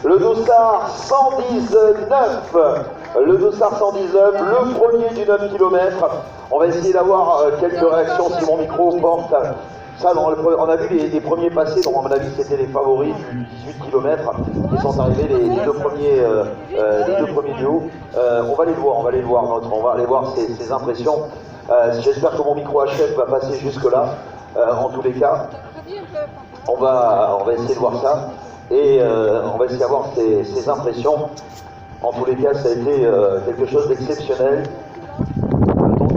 le dossard 119. Le dossard 119, le premier du 9 km. On va essayer d'avoir quelques réactions si mon micro porte. Ça, on a vu les premiers passés, donc à mon avis c'était les favoris du 18 km qui sont arrivés, les deux premiers du haut. On va les voir, on va aller voir ces impressions. J'espère que mon micro HF va passer jusque là. En tous les cas, on va essayer de voir ça et on va essayer d'avoir ces impressions. En tous les cas, ça a été quelque chose d'exceptionnel. Donc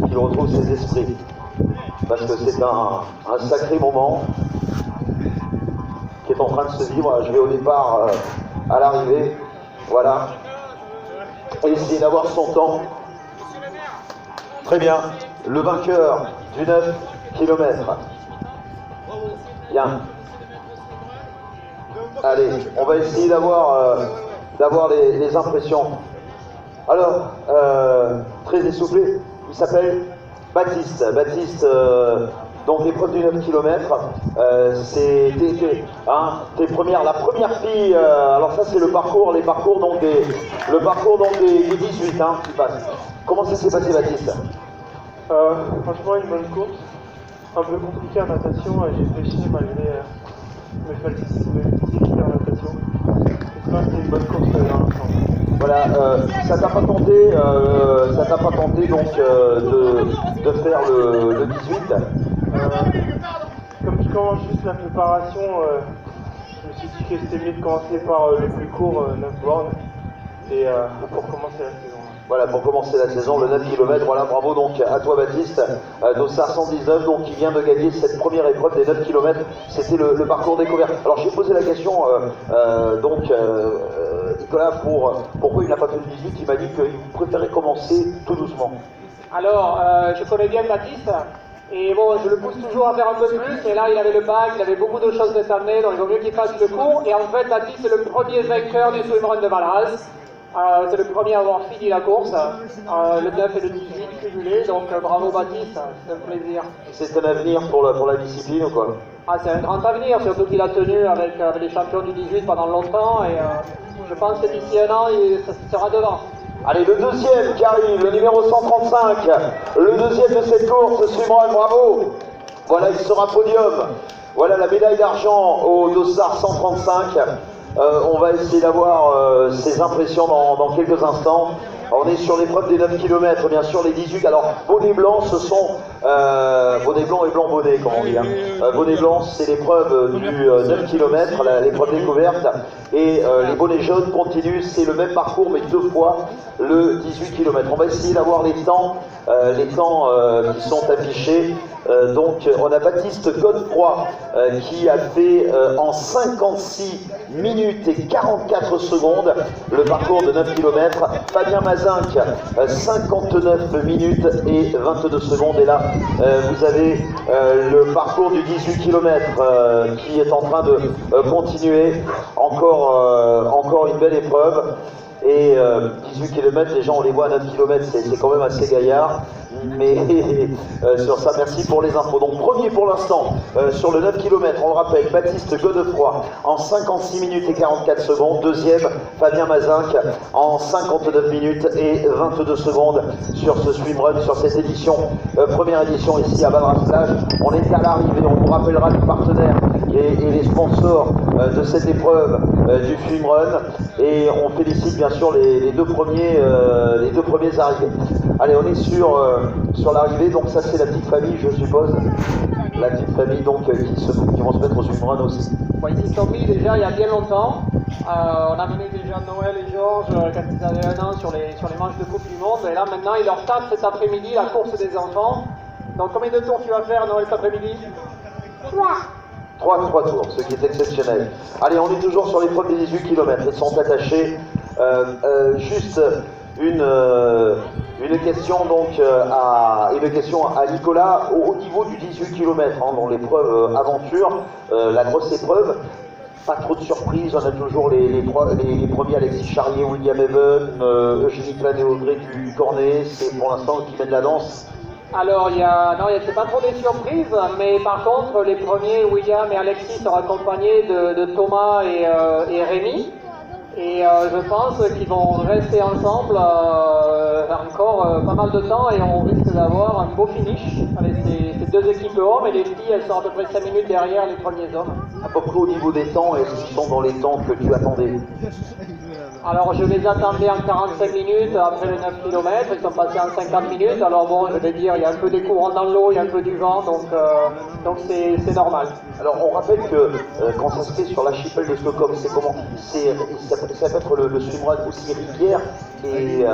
il retrouve ses esprits. Parce que c'est un sacré moment qui est en train de se vivre. Je vais au départ à l'arrivée, voilà, et essayer d'avoir son temps. Très bien, le vainqueur du 9 km. Bien. Allez, on va essayer d'avoir les impressions. Alors, très essoufflé, il s'appelle Baptiste. Baptiste, donc l'épreuve du 9 km, c'est la première fille, alors ça c'est le parcours des 18 qui passent. Comment ça s'est passé, Baptiste? Franchement, une bonne course, un peu compliquée en natation, j'ai pêché malgré mes facilités en natation. J'espère que c'était une bonne course dans l'ensemble. Voilà, ça t'a pas tenté donc de faire le 18 Comme je commence juste la préparation, je me suis dit que c'était mieux de commencer par le plus court, 9 bornes, et pour commencer la saison. Voilà, pour commencer la saison, le 9 km, voilà, bravo donc à toi Baptiste, dossard 119, donc qui vient de gagner cette première épreuve des 9 km, c'était le parcours découvert. Alors j'ai posé la question, Nicolas, pourquoi il n'a pas fait le 18, il m'a dit qu'il préférait commencer tout doucement. Alors, je connais bien Baptiste, et bon, je le pousse toujours à faire un peu plus, mais là il avait le bac, il avait beaucoup de choses cette année, donc il vaut mieux qu'il fasse le cours, et en fait Baptiste c'est le premier vainqueur du swimrun de Valras. C'est le premier à avoir fini la course, le 9 et le 18 cumulés, donc bravo Baptiste, c'est un plaisir. C'est un avenir pour la discipline ou quoi? Ah, c'est un grand avenir, surtout qu'il a tenu avec les champions du 18 pendant longtemps, et je pense que d'ici un an, ça sera devant. Allez, le deuxième qui arrive, le numéro 135, le deuxième de cette course, swimrun, bravo. Voilà, il sera podium. Voilà la médaille d'argent au dossard 135. On va essayer d'avoir ses impressions dans quelques instants. On est sur l'épreuve des 9 km, bien sûr les 18. Alors, bonnet blanc, ce sont bonnet blanc et blanc bonnet, comme on dit. Bonnet blanc, c'est l'épreuve du 9 km, l'épreuve découverte. Et les bonnets jaunes continuent, c'est le même parcours, mais deux fois le 18 km. On va essayer d'avoir les temps qui sont affichés. Donc, on a Baptiste Godefroy qui a fait en 56 minutes et 44 secondes le parcours de 9 km. Fabien Mazinck, 59 minutes et 22 secondes. Et là, vous avez le parcours du 18 km qui est en train de continuer. Encore une belle épreuve. Et 18 km, les gens on les voit à 9 km, c'est quand même assez gaillard. Mais sur ça, merci pour les infos. Donc premier pour l'instant, sur le 9 km, on le rappelle, Baptiste Godefroy en 56 minutes et 44 secondes. Deuxième, Fabien Mazinck en 59 minutes et 22 secondes sur ce swimrun, sur cette édition, première édition ici à Valras-Plage. On est à l'arrivée, on vous rappellera les partenaires et les sponsors de cette épreuve du swimrun. Et on félicite bien sûr les deux premiers arrivés. Allez, on est sur l'arrivée, donc ça c'est la petite famille, je suppose. La petite famille donc qui vont se mettre au swimrun aussi. Bon, ils y sont mis déjà il y a bien longtemps. On a mené déjà Noël et Georges quand ils avaient 1 an sur les manches de Coupe du Monde. Et là maintenant ils leur tapent cet après-midi la course des enfants. Donc combien de tours tu vas faire Noël cet après-midi? 3 tours, ce qui est exceptionnel. Allez, on est toujours sur l'épreuve des 18 km. Ils sont attachés. Juste une question donc à Nicolas au niveau du 18 km, dans l'épreuve aventure, la grosse épreuve. Pas trop de surprises, on a toujours les premiers, Alexis Charrier, William Even, Eugénie Klein et Audrey du Cornet, c'est pour l'instant qui mène la danse. Alors, c'est pas trop des surprises, mais par contre, les premiers, William et Alexis, sont accompagnés de Thomas et Rémi. Et je pense qu'ils vont rester ensemble encore pas mal de temps et on risque d'avoir un beau finish avec ces deux équipes hommes et les filles, elles sont à peu près 5 minutes derrière les premiers hommes. À peu près au niveau des temps, est-ce qu'ils sont dans les temps que tu attendais? Alors je les attendais en 45 minutes après les 9 km, ils sont passés en 50 minutes, alors bon, je vais dire, il y a un peu des courants dans l'eau, il y a un peu du vent, donc c'est normal. Alors on rappelle que quand ça se fait sur l'archipel de Stockholm, c'est comment? Ça peut être le swimrun aussi rivière et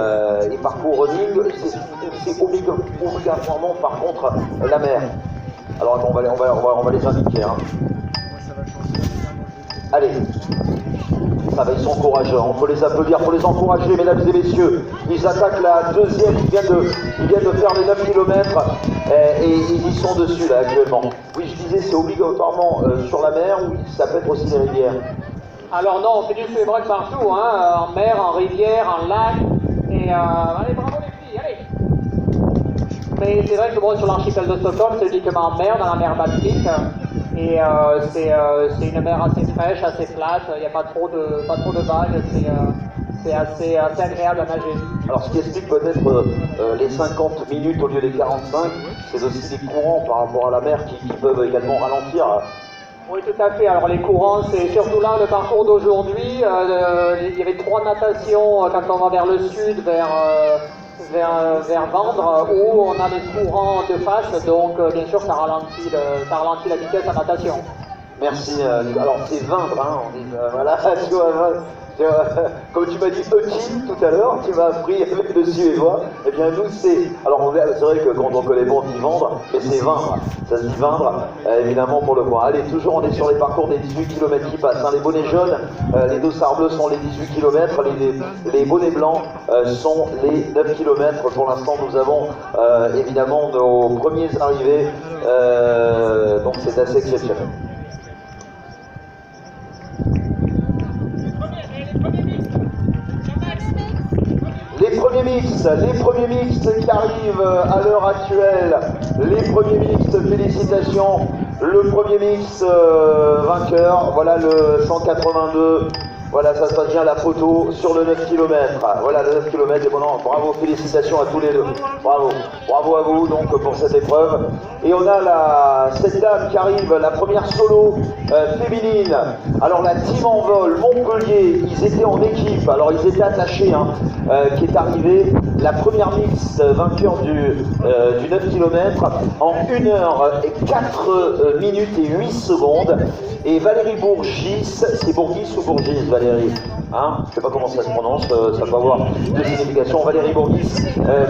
parcours running, c'est obligatoirement par contre la mer. Alors attends, on va les indiquer. Hein. Allez, ça va, ils sont courageux, on peut les applaudir pour les encourager, mesdames et messieurs. Ils attaquent la deuxième, ils viennent de faire les 9 km et ils y sont dessus là actuellement. Oui, je disais, c'est obligatoirement sur la mer ou ça peut être aussi des rivières? Alors non, on fait du swimrun partout, hein, en mer, en rivière, en lac, et allez, bravo les filles, allez. Mais c'est vrai que bon, sur l'archipel de Stockholm, c'est uniquement en mer, dans la mer Baltique. Et c'est une mer assez fraîche, assez plate, il n'y a pas trop de vagues, c'est assez agréable à nager. Alors ce qui explique peut-être les 50 minutes au lieu des 45, c'est aussi des courants par rapport à la mer qui peuvent également ralentir. Oui, tout à fait. Alors les courants, c'est surtout là le parcours d'aujourd'hui. Il y avait 3 natations quand on va vers le sud, vers Vendre, où on a des courants de face, donc bien sûr ça ralentit la vitesse en natation. Merci. Alors c'est Vindre, hein, on dit, voilà, tu vois, comme tu m'as dit Eutin tout à l'heure, tu m'as appris avec le suédois, et bien nous c'est, alors c'est vrai que quand on connaît bon on dit Vendre, mais c'est Vindre, ça se dit Vindre, évidemment pour le coin. Allez, toujours on est sur les parcours des 18 km qui passent, hein. Les bonnets jaunes, les dossards bleus sont les 18 km, les bonnets blancs sont les 9 km. Pour l'instant nous avons évidemment nos premiers arrivés, donc c'est assez exceptionnel. Les premiers mixtes qui arrivent à l'heure actuelle, les premiers mixtes, félicitations, le premier mix vainqueur, voilà le 182, voilà ça se passe bien la photo sur le 9 km, voilà le 9 km, et bon, non, bravo, félicitations à tous les deux, bravo à vous donc pour cette épreuve. Et on a cette dame qui arrive, la première solo féminine. Alors la team en vol Montpellier, ils étaient en équipe, alors ils étaient attachés, hein, qui est arrivée, la première mix vainqueur du 9 km en 1 heure et 4 minutes et 8 secondes. Et Valérie Bourgis, c'est Bourgis ou Bourgis Valérie, hein, je ne sais pas comment ça se prononce, ça peut avoir deux significations. Valérie Bourgis,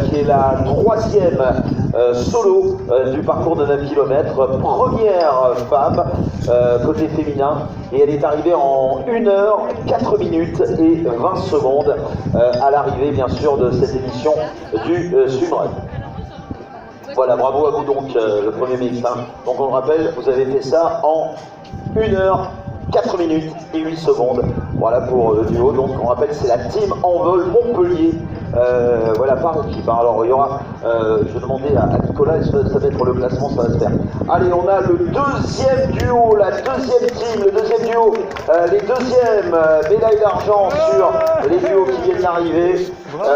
qui est la 3e solo du parcours de 9 km, première femme côté féminin, et elle est arrivée en 1 heure, 4 minutes et 20 secondes à l'arrivée bien sûr de cette édition du swimrun. Voilà, bravo à vous donc, le premier mix. Hein. Donc on le rappelle, vous avez fait ça en 1 heure, 4 minutes et 8 secondes. Voilà pour le duo. Donc on rappelle, c'est la team Envol Montpellier. Voilà, par équipe. Alors il y aura, je demandais à Nicolas, ça va être le classement, ça va se faire. Allez, on a le deuxième duo, la deuxième team, le deuxième duo, les deuxièmes médailles d'argent sur les duos qui viennent d'arriver.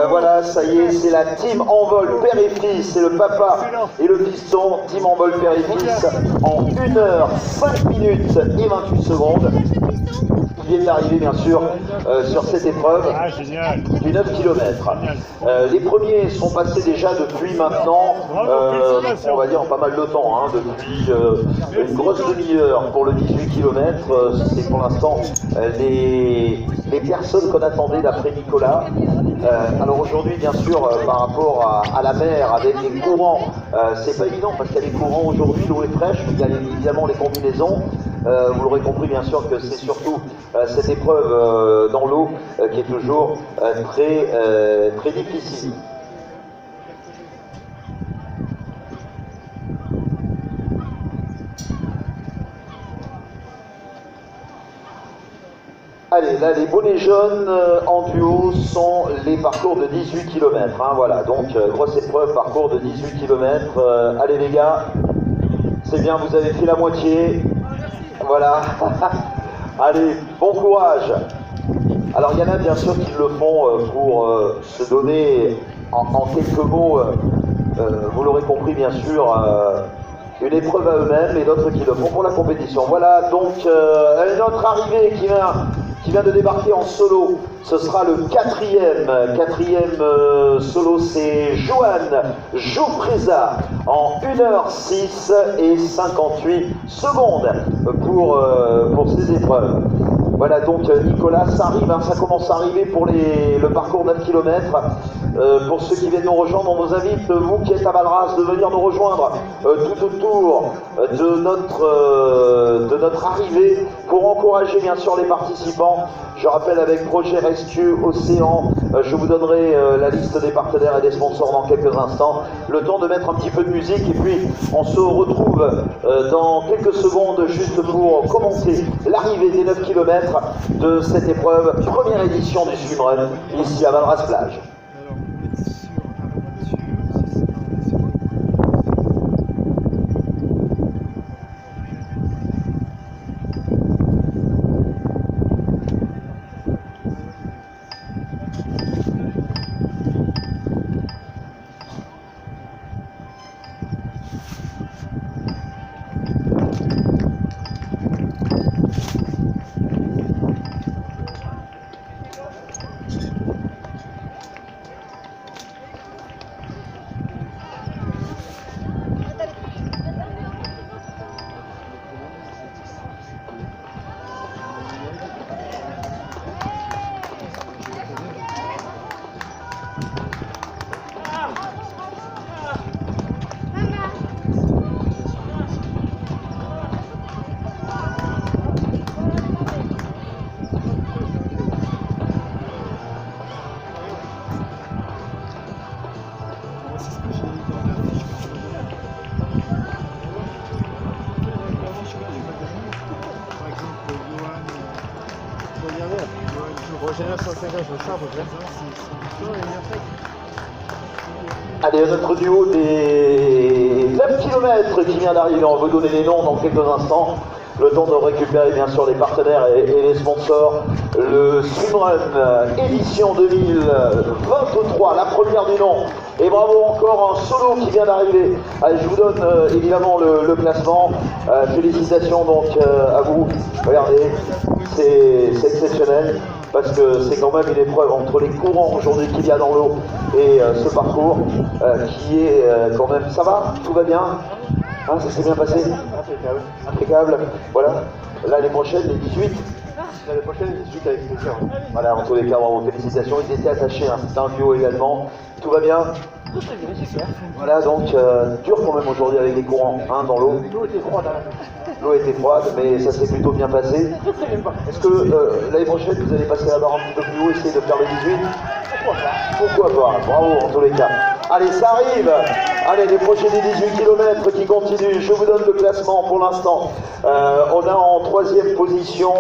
Voilà, ça y est, c'est la team Envol père et fils, c'est le papa et le fiston, team Envol père et fils, en 1 heure, 5 minutes et 28 secondes. Qui viennent d'arriver bien sûr sur cette épreuve du 9 km. Les premiers sont passés déjà depuis maintenant, on va dire pas mal de temps, hein, depuis une grosse demi-heure pour le 18 km. C'est pour l'instant les personnes qu'on attendait d'après Nicolas. Alors aujourd'hui bien sûr par rapport à la mer avec les courants, c'est pas évident parce qu'il y a des courants aujourd'hui, l'eau est fraîche, il y a évidemment les combinaisons. Vous l'aurez compris bien sûr que c'est surtout cette épreuve dans l'eau qui est toujours très difficile. Allez, là, les bonnets jaunes en duo sont les parcours de 18 km. Hein, voilà, donc grosse épreuve, parcours de 18 km. Allez les gars, c'est bien, vous avez fait la moitié. Voilà. Allez, bon courage. Alors il y en a bien sûr qui le font pour se donner en quelques mots, vous l'aurez compris bien sûr, une épreuve à eux-mêmes et d'autres qui le font pour la compétition. Voilà donc notre arrivée qui vient de débarquer en solo. Ce sera le quatrième solo, c'est Johan Joufreza en 1h06 et 58 secondes pour ces épreuves. Voilà donc Nicolas, ça arrive, hein, ça commence à arriver pour le parcours d'un kilomètre. Pour ceux qui viennent nous rejoindre, on vous invite, vous qui êtes à Valras, de venir nous rejoindre tout autour de notre arrivée pour encourager bien sûr les participants. Je rappelle avec Projet Rescue Océan, je vous donnerai la liste des partenaires et des sponsors dans quelques instants. Le temps de mettre un petit peu de musique et puis on se retrouve dans quelques secondes juste pour commencer l'arrivée des 9 km de cette épreuve, première édition du swimrun ici à Valras-Plage. Allez, notre duo des 9 km qui vient d'arriver, on va vous donner les noms dans quelques instants. Le temps de récupérer bien sûr les partenaires et les sponsors. Le swimrun édition 2023, la première du nom. Et bravo encore un solo qui vient d'arriver. Allez, je vous donne évidemment le classement. Félicitations donc à vous. Regardez, c'est exceptionnel. Parce que c'est quand même une épreuve entre les courants aujourd'hui qu'il y a dans l'eau et ce parcours qui est quand même... Ça va? Tout va bien? Hein, ça s'est bien passé? Impeccable. Impeccable. Voilà. L'année prochaine, les 18. L'année prochaine, les 18 avec plaisir. Voilà, en tous les cas, bravo, félicitations. Ils étaient attachés, hein. C'est un duo également. Tout va bien? Voilà, donc dur quand même aujourd'hui avec les courants hein, dans l'eau. L'eau était froide. L'eau était froide, mais ça s'est plutôt bien passé. Est-ce que l'année prochaine, vous allez passer la barre un petit peu plus haut, essayer de faire les 18? Pourquoi pas? Bravo en tous les cas. Allez, ça arrive. Allez, les prochains des 18 km qui continuent. Je vous donne le classement pour l'instant. On a en troisième position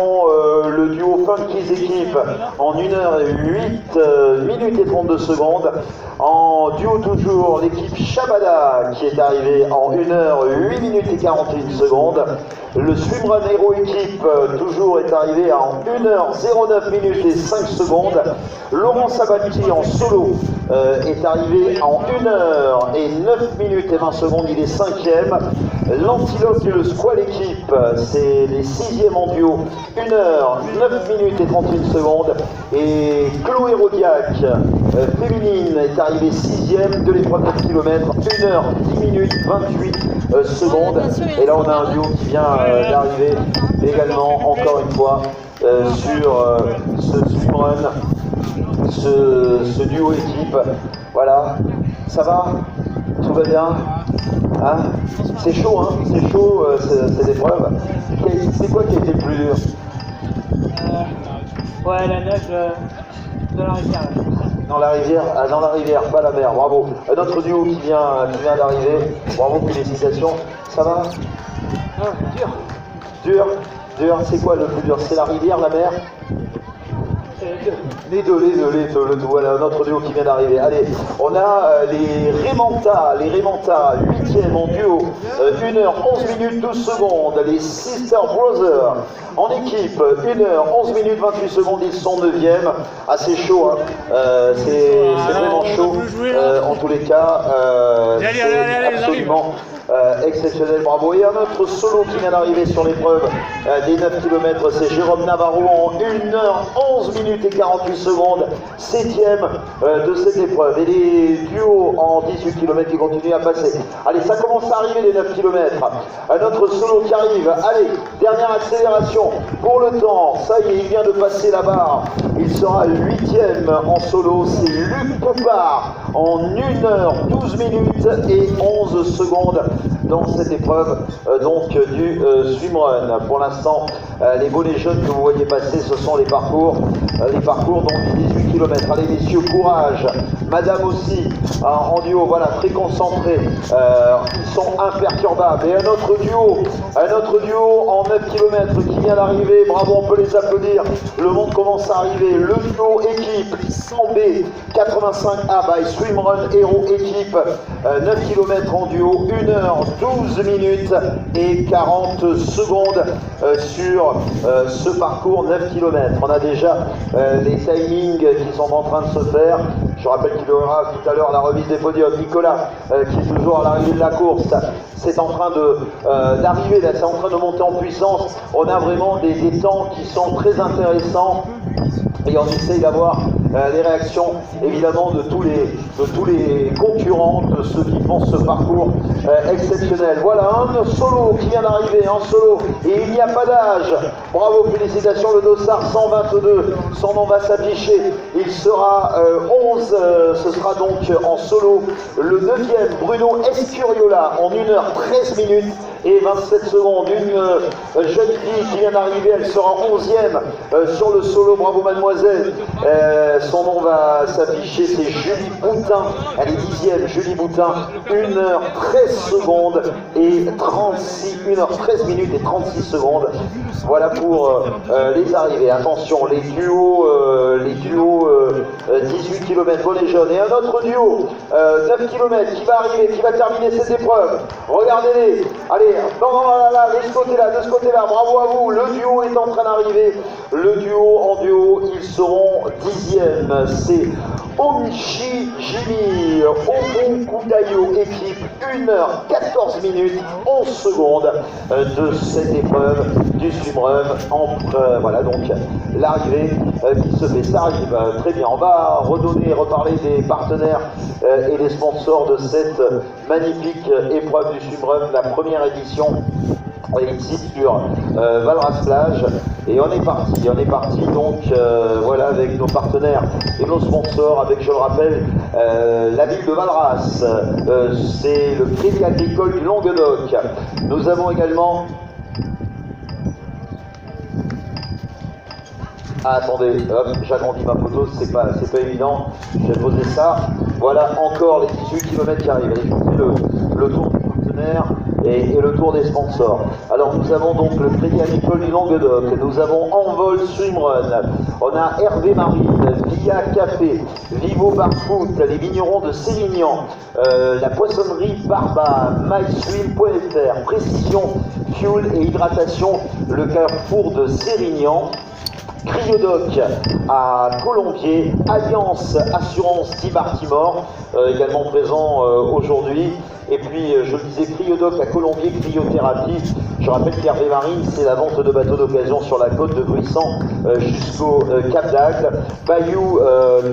le duo Funky's Équipe en 1h08 minutes et 32 secondes. En duo toujours l'équipe Shabada qui est arrivée en 1h08 minutes et 41 secondes. Le swimrun Hero Équipe toujours est arrivé en 1h09 minutes et 5 secondes. Laurent Sabati en solo est arrivé en 1h et 9 minutes et 20 secondes, il est 5e. L'Antilope et le Squall Équipe, c'est les 6e en duo, 1h, 9 minutes et 31 secondes. Et Chloé Rodiac, féminine, est arrivée 6e de l'épreuve de kilomètre, 1h, 10 minutes, 28 secondes. Et là, on a un duo qui vient d'arriver également, encore une fois, sur ce swimrun, ce duo équipe. Voilà, ça va? Tout va bien? Hein, c'est chaud, hein, c'est chaud cette épreuve. C'est quoi qui a été le plus dur? Ouais, la neige de la rivière. Dans la rivière, dans la rivière, pas la mer, bravo. Notre duo qui vient d'arriver, bravo, félicitations. Ça va? Ah, dur. Dur, dur, c'est quoi le plus dur? C'est la rivière, la mer? Les deux. Les deux, voilà notre duo qui vient d'arriver. Allez, on a les Raymanta, 8e en duo, 1h11 12 secondes, les Sister Brothers en équipe, 1h11 28 secondes, ils sont 9e, assez chaud, hein. C'est vraiment chaud, en tous les cas, c'est absolument exceptionnel, bravo. Et un autre solo qui vient d'arriver sur l'épreuve des 9 km, c'est Jérôme Navarro en 1h11 et 48 secondes, 7e de cette épreuve. Et les duos en 18 km qui continuent à passer. Allez, ça commence à arriver les 9 km. Un autre solo qui arrive. Allez, dernière accélération pour le temps. Ça y est, il vient de passer la barre. Il sera 8e en solo. C'est Luc Poupard en 1h12 et 11 secondes dans cette épreuve donc du swimrun. Pour l'instant, les volets jaunes que vous voyez passer, ce sont les parcours donc 18 km. Allez messieurs, courage. Madame aussi, en duo, voilà, très concentré. Ils sont imperturbables. Et un autre duo en 9 km qui vient d'arriver. Bravo, on peut les applaudir. Le monde commence à arriver. Le duo équipe 100B 85A by Swimrun Hero équipe. 9 km en duo, 1h12 et 40 secondes sur ce parcours 9 km. On a déjà les timings qui sont en train de se faire. Je rappelle qu'il y aura tout à l'heure la remise des podiums. Nicolas, qui est toujours à l'arrivée de la course, c'est en train d'arriver, là, c'est en train de monter en puissance. On a vraiment des temps qui sont très intéressants. Et on essaye d'avoir les réactions évidemment de tous les concurrents, de ceux qui font ce parcours exceptionnel. Voilà un solo qui vient d'arriver, en solo, et il n'y a pas d'âge. Bravo, félicitations, le dossard 122, son nom va s'afficher. Il sera 11, ce sera donc en solo le 9e, Bruno Escuriola en 1h13 et 27 secondes. Une jeune fille qui vient d'arriver, elle sera 11e sur le solo. Bravo mademoiselle. Son nom va s'afficher, c'est Julie Boutin. Elle est 10e, Julie Boutin. 1h13 secondes et 1h13 et 36 secondes. Voilà pour les arrivées. Attention, les duos 18 km volets jaunes. Et un autre duo 9 km qui va arriver, qui va terminer cette épreuve. Regardez-les. Allez, non, là, de ce côté-là, bravo à vous. Le duo est en train d'arriver. Le duo en duo, ils seront 10e. C'est Omichi Jimmy, Omokudayo équipe, 1h14 11 secondes de cette épreuve du swimrun. Voilà donc l'arrivée qui se fait. Ça arrive très bien. On va reparler des partenaires et des sponsors de cette magnifique épreuve du swimrun, la première édition. Ici sur Valras-Plage, et on est parti donc voilà, avec nos partenaires et nos sponsors, avec, je le rappelle, la ville de Valras, c'est le Crédit Agricole du Languedoc. Nous avons également attendez, hop, j'agrandis ma photo, c'est pas évident, je vais poser ça. Voilà encore les 18 km qui arrivent. Allez, je vous fais le tour du partenaire et le tour des sponsors. Alors nous avons donc le Crédit Agricole du Languedoc, nous avons Envol Swimrun, on a Hervé Marine, Via Café, Vivo Bar Foot, les vignerons de Sérignan, la poissonnerie Barba, MySwim.fr, Précision Fuel et Hydratation, le Carrefour de Sérignan, Cryodoc à Colombier, Alliance Assurance Tibar-Timor, également présent aujourd'hui. Et puis, je le disais, Cryodoc à Colombier, Cryothérapie. Je rappelle qu'Hervé Marine, c'est la vente de bateaux d'occasion sur la côte de Bruissant jusqu'au Cap d'Agde. Bayou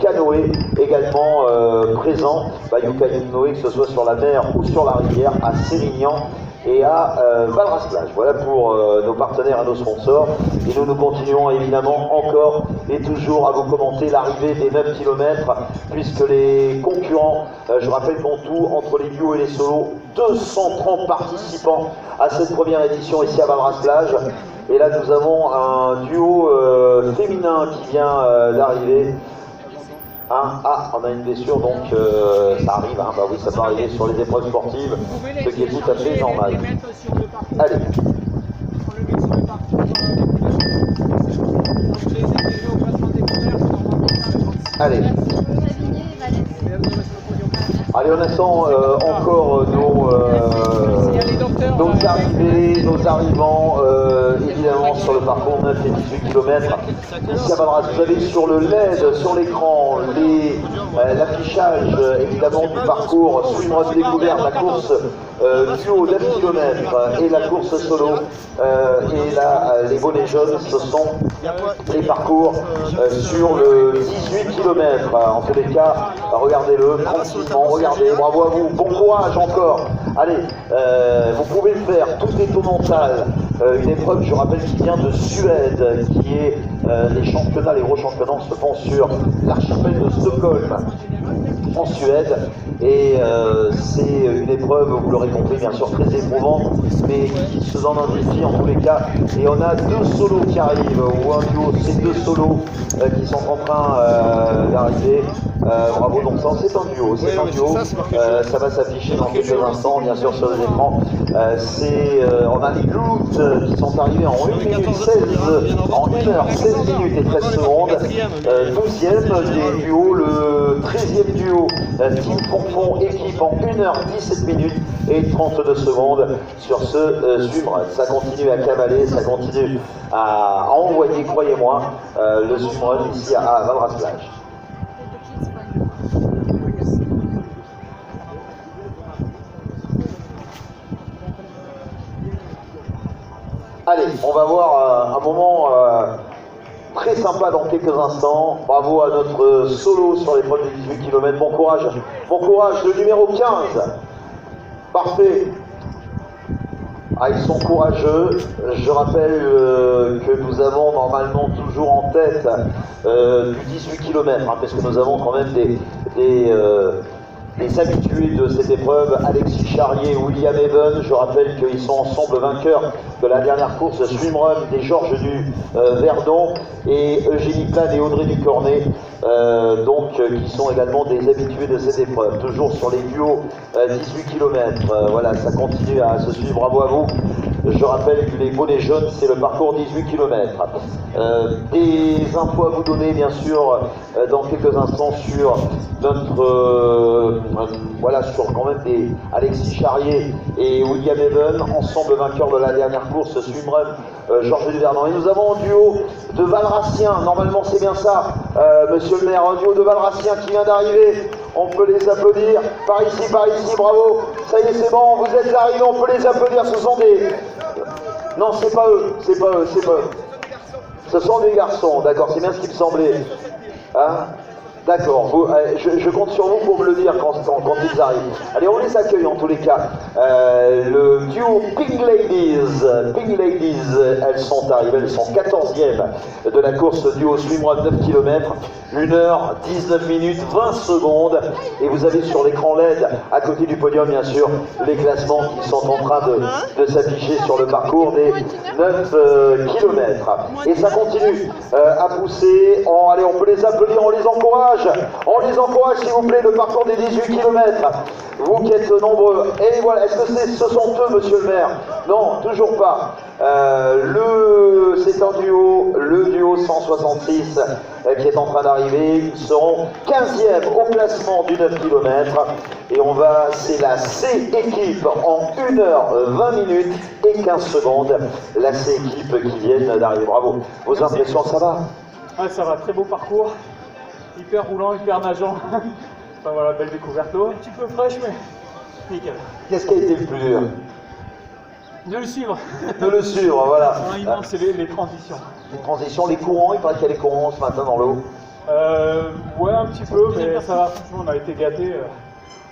Canoë également présent. Bayou Canoë, que ce soit sur la mer ou sur la rivière, à Sérignan et à Valras-Plage. Voilà pour nos partenaires et nos sponsors. Et nous continuons évidemment encore et toujours à vous commenter l'arrivée des 9 km, puisque les concurrents, je rappelle qu'en tout, entre les duos et les solos, 230 participants à cette première édition ici à Valras-Plage. Et là nous avons un duo féminin qui vient d'arriver. On a une blessure, donc ça arrive, bah oui, ça peut arriver sur les épreuves sportives, ce qui est tout à fait normal. Allez. On le met sur le parcours. Allez. Allez, on attend encore nos arrivants, évidemment, sur le parcours 9 et 18 km. Ici à Valras, vous avez sur le LED, sur l'écran, l'affichage, évidemment, du parcours Swimrun découverte, la course duo 9 km et la course solo. Et là, les bonnets jaunes, ce sont les parcours sur le 18 km. En tous les cas, regardez-le tranquillement, regardez, bravo à vous, bon courage encore. Allez, vous pouvez le faire, tout est au mental. Une épreuve, je rappelle, qui vient de Suède, qui est les championnats, les gros championnats se font sur l'archipel de Stockholm, en Suède. Et c'est une épreuve, vous l'aurez compris, bien sûr très éprouvante, mais qui se donne un défi en tous les cas. Et on a deux solos qui arrivent, ou un duo, c'est deux solos qui sont en train d'arriver. Bravo, donc ça c'est un duo, ça va s'afficher dans quelques instants, bien sûr sur les écrans. On a les glutes qui sont arrivés en 1 minute 16, en 1h16 minutes et 13 secondes. 12e des duos, le 13e duo, Team Fonfon équipe en 1h17 minutes et 32 secondes sur ce swimrun. Ça continue à cavaler, ça continue à envoyer, croyez-moi, le swimrun ici à Valras-Plage. Allez, on va voir un moment très sympa dans quelques instants. Bravo à notre solo sur l'épreuve de 18 km. Bon courage, le numéro 15. Parfait. Ah, ils sont courageux. Je rappelle que nous avons normalement toujours en tête du 18 km, parce que nous avons quand même les habitués de cette épreuve, Alexis Charrier et William Even. Je rappelle qu'ils sont ensemble vainqueurs de la dernière course swimrun des Georges du Verdon, et Eugénie Plane et Audrey Ducornet, qui sont également des habitués de cette épreuve. Toujours sur les duos 18 km. Voilà, ça continue à se suivre. Bravo à vous. Je rappelle que les bonnets jaunes, c'est le parcours 18 km. Des infos à vous donner, bien sûr, dans quelques instants sur notre... sur quand même des Alexis Charrier et William Even, ensemble vainqueurs de la dernière course swimrun Georges du Verdon. Et nous avons un duo de Valrassiens, normalement c'est bien ça, monsieur le maire, un duo de Valrassiens qui vient d'arriver. On peut les applaudir, par ici, bravo. Ça y est, c'est bon, vous êtes arrivés, on peut les applaudir. Ce sont des... Non, c'est pas eux. Ce sont des garçons, d'accord, c'est bien ce qui me semblait. Hein? D'accord, je compte sur vous pour me le dire quand ils arrivent. Allez, on les accueille en tous les cas. Le duo Pink Ladies, elles sont arrivées, elles sont 14e de la course duo swimrun 9 km, 1h19 minutes 20 secondes. Et vous avez sur l'écran LED, à côté du podium bien sûr, les classements qui sont en train de s'afficher sur le parcours des 9 km. Et ça continue à pousser. Allez, on peut les applaudir, on les encourage. On les encourage s'il vous plaît, le parcours des 18 km. Vous qui êtes nombreux. Et voilà, est-ce que ce sont eux, monsieur le maire? Non, toujours pas. C'est un duo, le duo 166 qui est en train d'arriver. Ils seront 15e au classement du 9 km. Et c'est la C équipe en 1h20 minutes et 15 secondes. La C équipe qui viennent d'arriver. Bravo. Vos impressions, ça va? Ouais, ça va, très beau parcours. Hyper roulant, hyper nageant. Enfin voilà, belle découverte. L'eau un petit peu fraîche, mais nickel. Qu'est-ce qui a été le plus dur? De le suivre. De le suivre, voilà. Il manque, c'est les transitions. Les transitions, les courants, il paraît qu'il y a les courants ce matin dans l'eau. Ouais, un petit peu, mais ça va, franchement, on a été gâtés.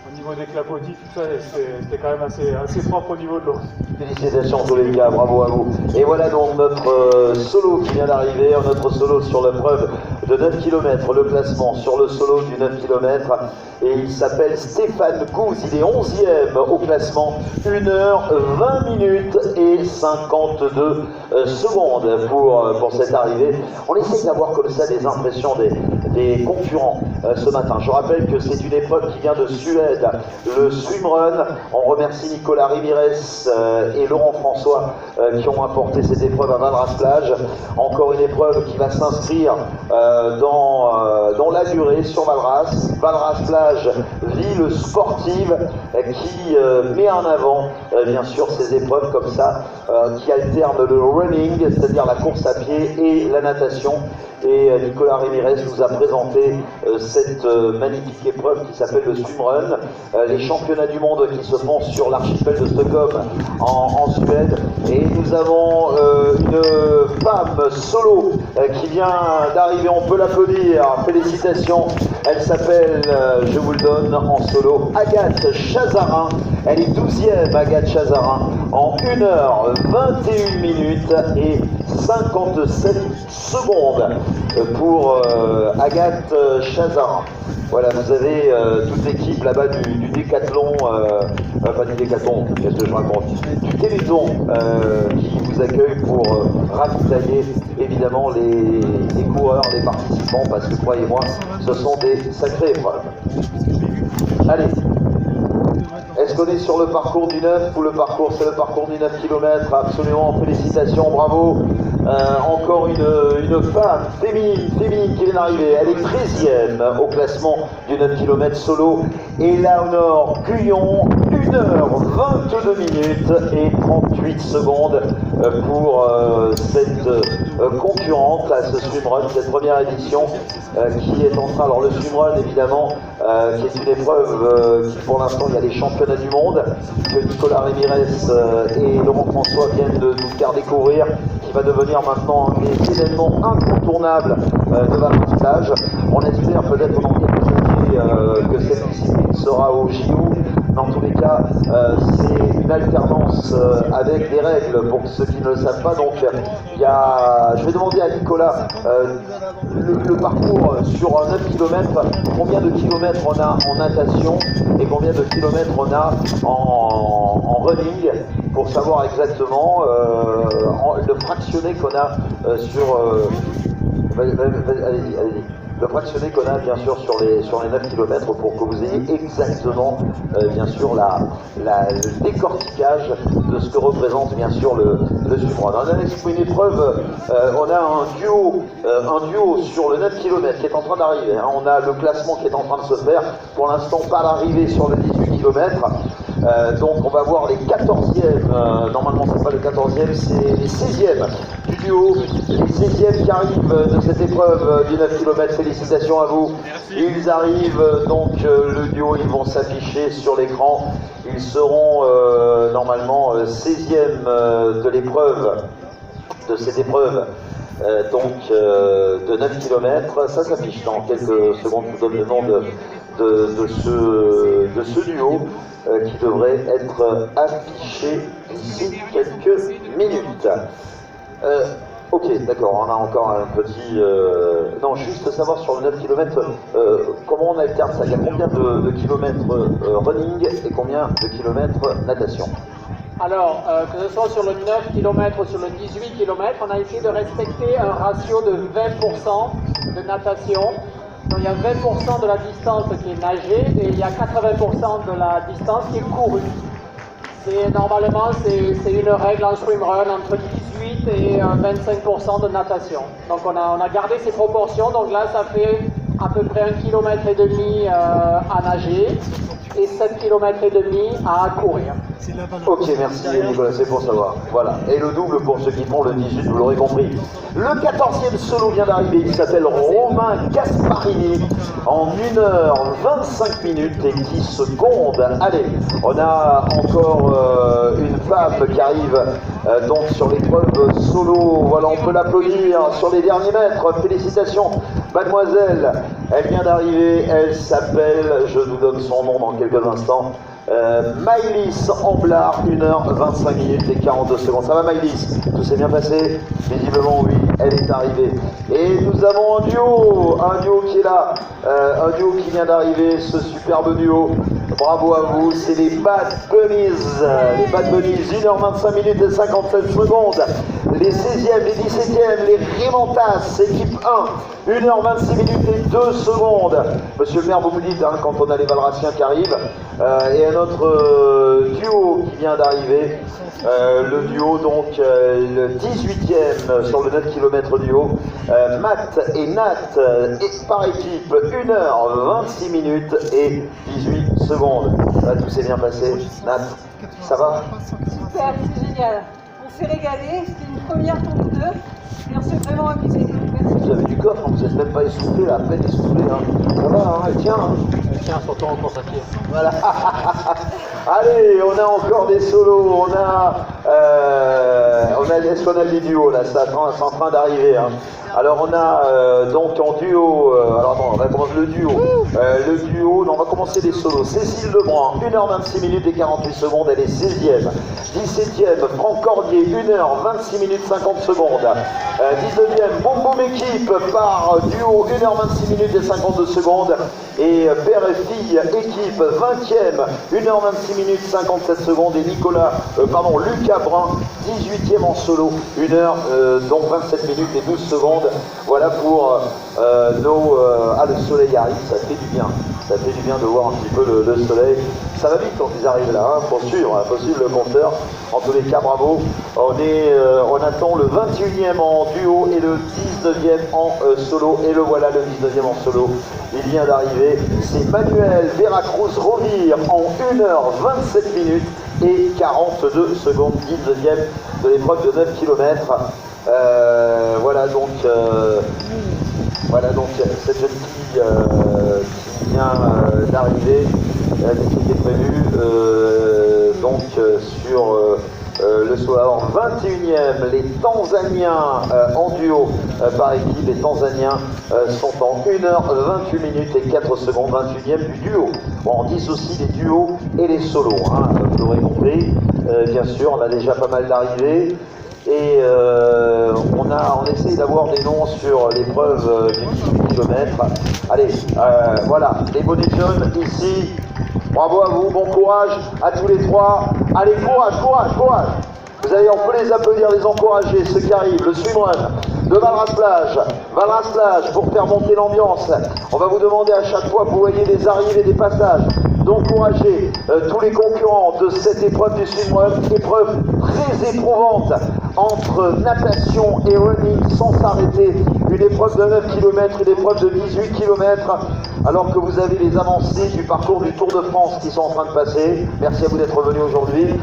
Au niveau des clapotis, tout ça, c'était quand même assez propre au niveau de l'eau. Félicitations tous les gars, bravo à vous. Et voilà donc notre solo qui vient d'arriver, notre solo sur l'épreuve de 9 km, le classement sur le solo du 9 km. Et il s'appelle Stéphane Gouze, il est 11e au classement, 1h20 minutes et 52 secondes pour cette arrivée. On essaie d'avoir comme ça des impressions des concurrents. ce matin. Je rappelle que c'est une épreuve qui vient de Suède, le swimrun. On remercie Nicolas Ramirez et Laurent François qui ont apporté cette épreuve à Valras-Plage. Encore une épreuve qui va s'inscrire dans la durée sur Valras. Valras-Plage, ville sportive qui met en avant bien sûr ces épreuves comme ça, qui alternent le running, c'est-à-dire la course à pied, et la natation. Et Nicolas Ramirez nous a présenté cette magnifique épreuve qui s'appelle le swimrun, les championnats du monde qui se font sur l'archipel de Stockholm en Suède. Et nous avons une femme solo qui vient d'arriver, on peut l'applaudir, félicitations. Elle s'appelle, je vous le donne en solo, Agathe Chazarin. Elle est 12e, Agathe Chazarin, en 1h21 minutes et 57 secondes pour Agathe Chazarin. Voilà, vous avez toute l'équipe là-bas du décathlon, enfin du décathlon, qu'est-ce que je raconte, du Téléthon qui vous accueille pour ravitailler évidemment les coureurs, les participants, parce que croyez-moi, ce sont des sacrées épreuves. Allez. Est-ce qu'on est sur le parcours du 9 ou le parcours, c'est le parcours du 9 km? Absolument, félicitations, bravo. Encore une femme féminine qui vient d'arriver. Elle est 13e au classement du 9 km solo. Éléonore Guyon, 1h22 minutes et 38 secondes pour cette concurrente à ce swimrun, cette première édition qui est en train. Alors le swimrun évidemment, qui est une épreuve qui pour l'instant il y a les championnats du monde que Nicolas Ramirez et Laurent François viennent de nous faire découvrir, qui va devenir maintenant un des événements incontournables de Valras-Plage. On espère peut-être dans quelques années que cette discipline sera au JO. Dans tous les cas, c'est une alternance avec des règles pour ceux qui ne le savent pas. Donc, je vais demander à Nicolas le parcours sur 9 km, combien de kilomètres on a en natation et combien de kilomètres on a en running, pour savoir exactement le fractionné qu'on a sur... allez-y. Le fractionné qu'on a bien sûr sur les 9 km pour que vous ayez exactement bien sûr le décortiquage de ce que représente bien sûr le swimrun. On a une épreuve, on a un duo sur le 9 km qui est en train d'arriver. Hein. On a le classement qui est en train de se faire, pour l'instant pas l'arrivée sur le 18 km. Donc on va voir les 14e, normalement c'est pas le 14e, c'est les 16e du duo, les 16e qui arrivent de cette épreuve du 9 km, félicitations à vous. Merci. Ils arrivent donc le duo, ils vont s'afficher sur l'écran, ils seront normalement 16e de l'épreuve, de cette épreuve. Donc de 9 km, ça s'affiche dans quelques secondes, je vous donne le nom de ce duo qui devrait être affiché d'ici quelques minutes. Ok, d'accord, on a encore un petit... Non, juste savoir sur le 9 km, comment on alterne ça? Il y a combien de kilomètres running et combien de kilomètres natation? Alors, que ce soit sur le 9 km ou sur le 18 km, on a essayé de respecter un ratio de 20% de natation. Donc il y a 20% de la distance qui est nagée et il y a 80% de la distance qui est courue. Normalement, c'est une règle en swimrun entre 18 et 25% de natation. Donc on a gardé ces proportions, donc là ça fait à peu près 1,5 km à nager et 7,5 km à courir. Ok, merci Nicolas, c'est pour savoir. Voilà. Et le double pour ceux qui font le 18, vous l'aurez compris. Le 14e solo vient d'arriver, il s'appelle Romain Gasparini, en 1h25 minutes et 10 secondes. Allez, on a encore une femme qui arrive donc sur l'épreuve solo. Voilà, on peut l'applaudir sur les derniers mètres. Félicitations, mademoiselle. Elle vient d'arriver, elle s'appelle, je vous donne son nom dans quelques instants, Maëlys Amblard, 1h25 minutes et 42 secondes. Ça va Maëlys? Tout s'est bien passé? Visiblement oui, elle est arrivée. Et nous avons un duo qui est là, un duo qui vient d'arriver, ce superbe duo. Bravo à vous, c'est les Bad Bunnies. Les Bad Bunnies, 1h25 minutes et 57 secondes. les 16e, les 17e, les Rimantas, équipe 1, 1h26 minutes et 2 secondes. Monsieur le maire, vous me dites, hein, quand on a les Valraciens qui arrivent, et un autre duo qui vient d'arriver, le duo, donc le 18e sur le 9 km duo, Matt et Nat, et par équipe, 1h26 minutes et 18 secondes. Là, tout s'est bien passé. Nat, ça va? Super, c'est génial. On s'est régalé, c'était une première pour nous deux et on s'est vraiment amusé. Merci. Vous avez du coffre, hein, vous n'êtes même pas essoufflé, là, à peine essoufflé. Hein. Ça va, hein, elle tient. Hein. Elle tient surtout en course à pied. Voilà. Allez, on a encore des solos, on a est-ce qu'on a des duos là, c'est en train d'arriver. Hein. Alors on a donc en duo, alors attends, on va commencer le duo. Non, on va commencer les solos. Cécile Lebrun, 1h26 minutes et 48 secondes, elle est 16e. 17e, Franck Cordier, 1h26 minutes 50 secondes. 19e, Boum Boum équipe par duo, 1h26 minutes et 52 secondes. Et père et fille équipe, 20e, 1h26 minutes 57 secondes. Et Lucas Brun, 18e en solo, 1h, donc 27 minutes et 12 secondes. Voilà pour nos... le soleil arrive, ça fait du bien. Ça fait du bien de voir un petit peu le soleil. Ça va vite quand ils arrivent là, hein. Faut suivre le compteur. En tous les cas, bravo. On attend le 21e en duo et le 19e en solo. Et le voilà, le 19e en solo. Il vient d'arriver. C'est Manuel Veracruz Rovire en 1h27 minutes et 42 secondes, 19e de l'épreuve de 9 km. Voilà donc cette jeune fille qui vient d'arriver, qui était prévue sur le solo. Alors 21e, les Tanzaniens en duo par équipe, les Tanzaniens sont en 1h28 minutes et 4 secondes, 21e du duo. Bon, on dissocie les duos et les solos, hein, vous l'aurez compris. Bien sûr, on a déjà pas mal d'arrivées. Et on essaye d'avoir des noms sur l'épreuve du 18 km. Allez, voilà, les bonnets jaunes ici. Bravo à vous, bon courage à tous les trois. Allez, courage, courage, courage. Vous allez, on peut les applaudir, les encourager, ceux qui arrivent. Le swimrun de Valras Plage, pour faire monter l'ambiance. On va vous demander à chaque fois que vous voyez des arrivées et des passages, d'encourager tous les concurrents de cette épreuve du swimrun, épreuve très éprouvante entre natation et running sans s'arrêter, une épreuve de 9 km, une épreuve de 18 km, alors que vous avez les avancées du parcours du Tour de France qui sont en train de passer. Merci à vous d'être venus aujourd'hui.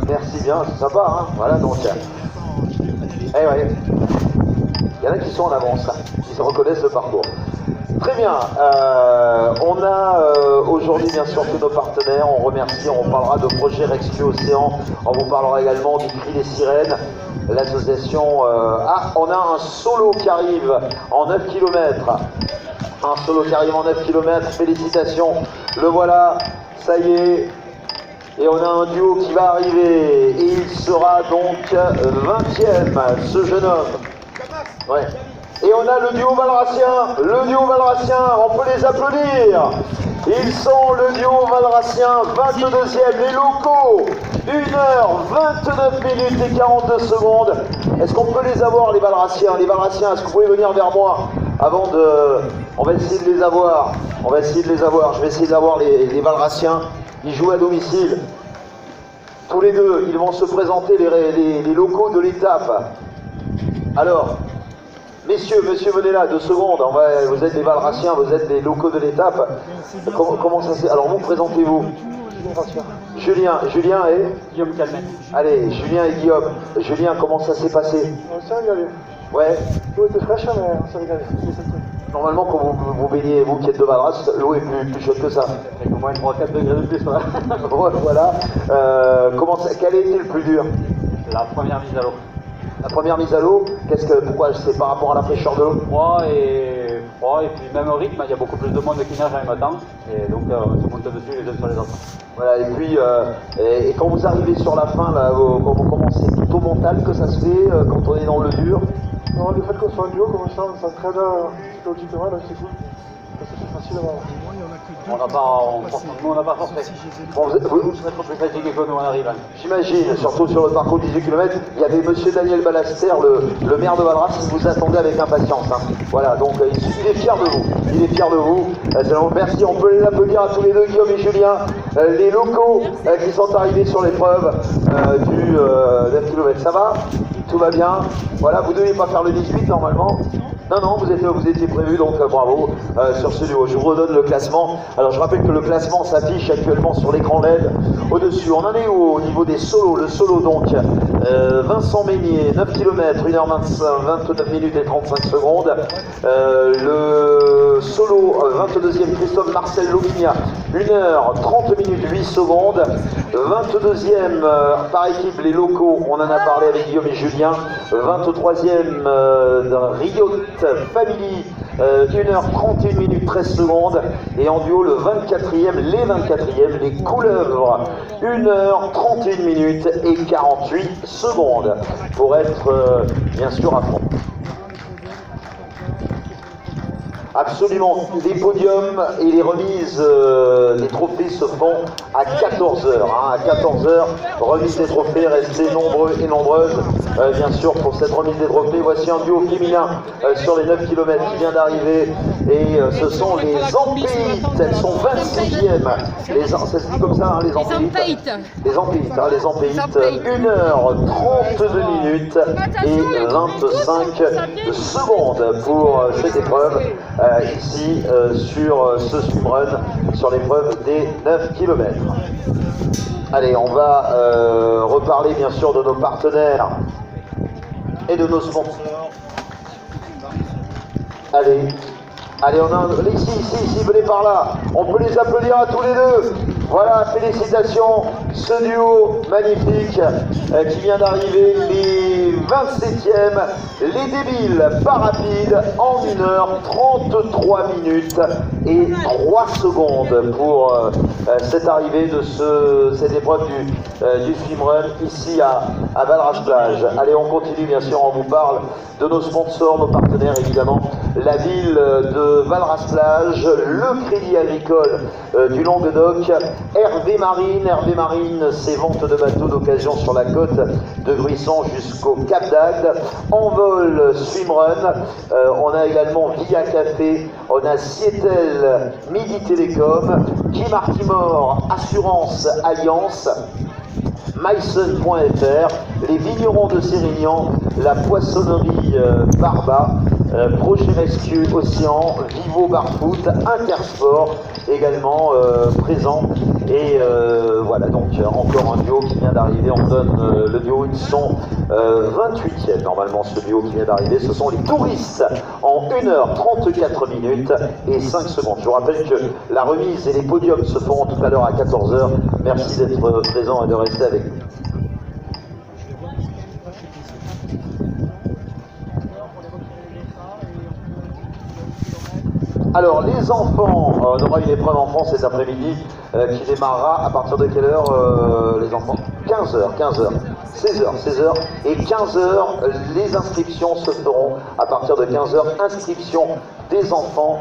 Merci bien, c'est sympa, hein, voilà donc. Eh ouais, il y en a qui sont en avance, qui se reconnaissent le parcours. Très bien, on a aujourd'hui bien sûr tous nos partenaires, on remercie, on parlera de projet Rescue Océan, on vous parlera également du Cri des Sirènes, l'association... on a un solo qui arrive en 9 km, un solo qui arrive en 9 km, félicitations, le voilà, ça y est, et on a un duo qui va arriver, et il sera donc 20e, ce jeune homme. Ouais. Et on a le duo valracien, on peut les applaudir. Ils sont le duo valracien, 22e, les locaux, 1h29 minutes et 42 secondes. Est-ce qu'on peut les avoir, les valraciens? Les valraciens, est-ce que vous pouvez venir vers moi avant de... On va essayer de les avoir, je vais essayer d'avoir les valraciens. Ils jouent à domicile. Tous les deux, ils vont se présenter, les locaux de l'étape. Alors... Messieurs, venez là, 2 secondes, vous êtes des valraciens, vous êtes des locaux de l'étape. Comment ça s'est... Alors vous, présentez-vous. Julien et Guillaume Calmet. Allez, Julien et Guillaume. Julien, comment ça s'est passé? Ça a régalé. Ouais. L'eau était fraîche, mais ça a régalé. Normalement, quand vous baignez, vous qui êtes de Valras, l'eau est plus chaude que ça. Avec au moins 3-4 degrés de plus. Voilà. Quel a été le plus dur? La première mise à l'eau. La première mise à l'eau, pourquoi c'est par rapport à la fraîcheur de l'eau? Froid et puis même au rythme, il y a beaucoup plus de monde qui nage en même temps, et donc on se monte dessus les uns sur les autres. Voilà, et puis, et quand vous arrivez sur la fin, là, comment c'est plutôt mental que ça se fait quand on est dans le dur? Non, le fait qu'on soit en duo comme ça, on s'entraîne psychologiquement, là c'est cool. c'est plus facile à voir. On n'a pas forcé. Bon, Vous serez trop plus fatigués que nous, on arrive. j'imagine, surtout sur le parcours de 18 km, il y avait monsieur Daniel Balaster, le maire de Valras, qui vous attendait avec impatience. Hein. Voilà, donc il est fier de vous. Il est fier de vous. Merci, on peut les applaudir à tous les deux, Guillaume et Julien, les locaux qui sont arrivés sur l'épreuve du 9 km. Ça va? Tout va bien? Voilà, vous ne deviez pas faire le 18 normalement? Non, vous étiez prévu, donc bravo sur ce duo. Je vous redonne le classement. Alors je rappelle que le classement s'affiche actuellement sur l'écran LED. Au-dessus, on en est où au niveau des solos? Le solo donc, Vincent Meignier, 9 km, 1h29 minutes et 35 secondes. Le solo, 22e, Christophe Marcel Lovinia, 1h30 minutes 8 secondes. 22e par équipe, les locaux, on en a parlé avec Guillaume et Julien. 23e Riot Family, 1h31 minutes 13 secondes. Et en duo, le 24e, les 24e, les Couleuvres, 1h31 minutes et 48 secondes pour être bien sûr à fond. Absolument, les podiums et les remises des trophées se font à 14h. Hein, à 14h, remise des trophées, restez nombreux et nombreuses, bien sûr, pour cette remise des trophées. Voici un duo féminin sur les 9 km qui vient d'arriver. Et ce sont les Ampéites, elles sont 26e. Ça se dit comme ça, hein, les Ampéites. Les Ampéites, hein, les Ampéites, 1h32 minutes et 25 secondes pour cette épreuve. Ici sur ce swimrun, sur l'épreuve des 9 km. Allez, on va reparler bien sûr de nos partenaires et de nos sponsors. Allez, on a ici, venez par là. On peut les applaudir à tous les deux. Voilà, félicitations, ce duo magnifique qui vient d'arriver, les 27e, les débiles pas rapides en 1h33 minutes et 3 secondes pour cette arrivée de cette épreuve du swimrun ici à Valras-Plage. Allez, on continue bien sûr, on vous parle de nos sponsors, nos partenaires évidemment, la ville de Valras-Plage, le Crédit Agricole du Languedoc, Hervé Marine, ses ventes de bateaux d'occasion sur la côte de Gruissan jusqu'au Cap d'Agde, Envol Swimrun, on a également Via Café, on a Sietel Midi Télécom, Kim Artimor, Assurance Alliance, Myson.fr, les vignerons de Sérignan, la poissonnerie Barba, Projet Rescue Océan, Vivo Barfoot, Intersport également présent. Et voilà, donc encore un duo qui vient d'arriver. On donne le duo, ils sont 28e normalement, ce duo qui vient d'arriver. Ce sont les touristes en 1h34 minutes et 5 secondes. Je vous rappelle que la remise et les podiums se feront tout à l'heure à 14h. Merci d'être présent et de rester avec nous. Alors, les enfants, on aura une épreuve enfant cet après-midi qui démarrera à partir de quelle heure, les enfants? 15h, 16h et 15h, les inscriptions se feront à partir de 15h, inscription des enfants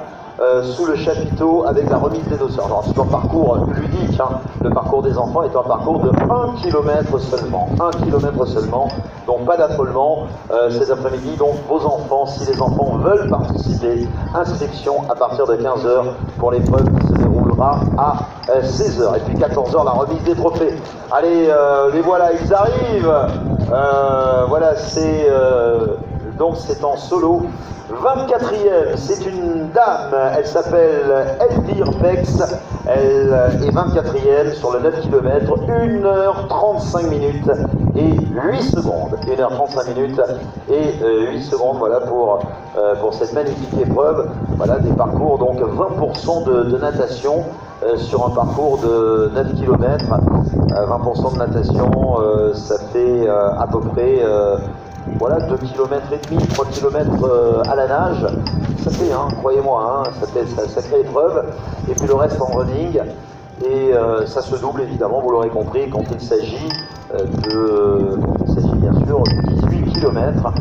sous le chapiteau avec la remise des dossards. Alors c'est un parcours ludique, hein. Le parcours des enfants est un parcours de 1 km seulement, 1 km seulement, donc pas d'affolement cet après-midi. Donc vos enfants, si les enfants veulent participer, inscription à partir de 15h pour l'épreuve qui se déroulera à 16h. Et puis 14h, la remise des trophées. Allez, les voilà, ils arrivent. Voilà, c'est donc c'est en solo. 24e, c'est une dame, elle s'appelle Elvire Bex, elle est 24e sur le 9 km, 1h35 minutes et 8 secondes. 1h35 minutes et 8 secondes, voilà pour cette magnifique épreuve. Voilà des parcours, donc 20% de natation sur un parcours de 9 km. 20% de natation, ça fait à peu près... voilà, 2 km et demi, 3 km à la nage, ça fait, hein, croyez-moi, hein, ça fait une sacrée épreuve. Et puis le reste en running, et ça se double évidemment, vous l'aurez compris, quand il s'agit bien sûr de 18 km,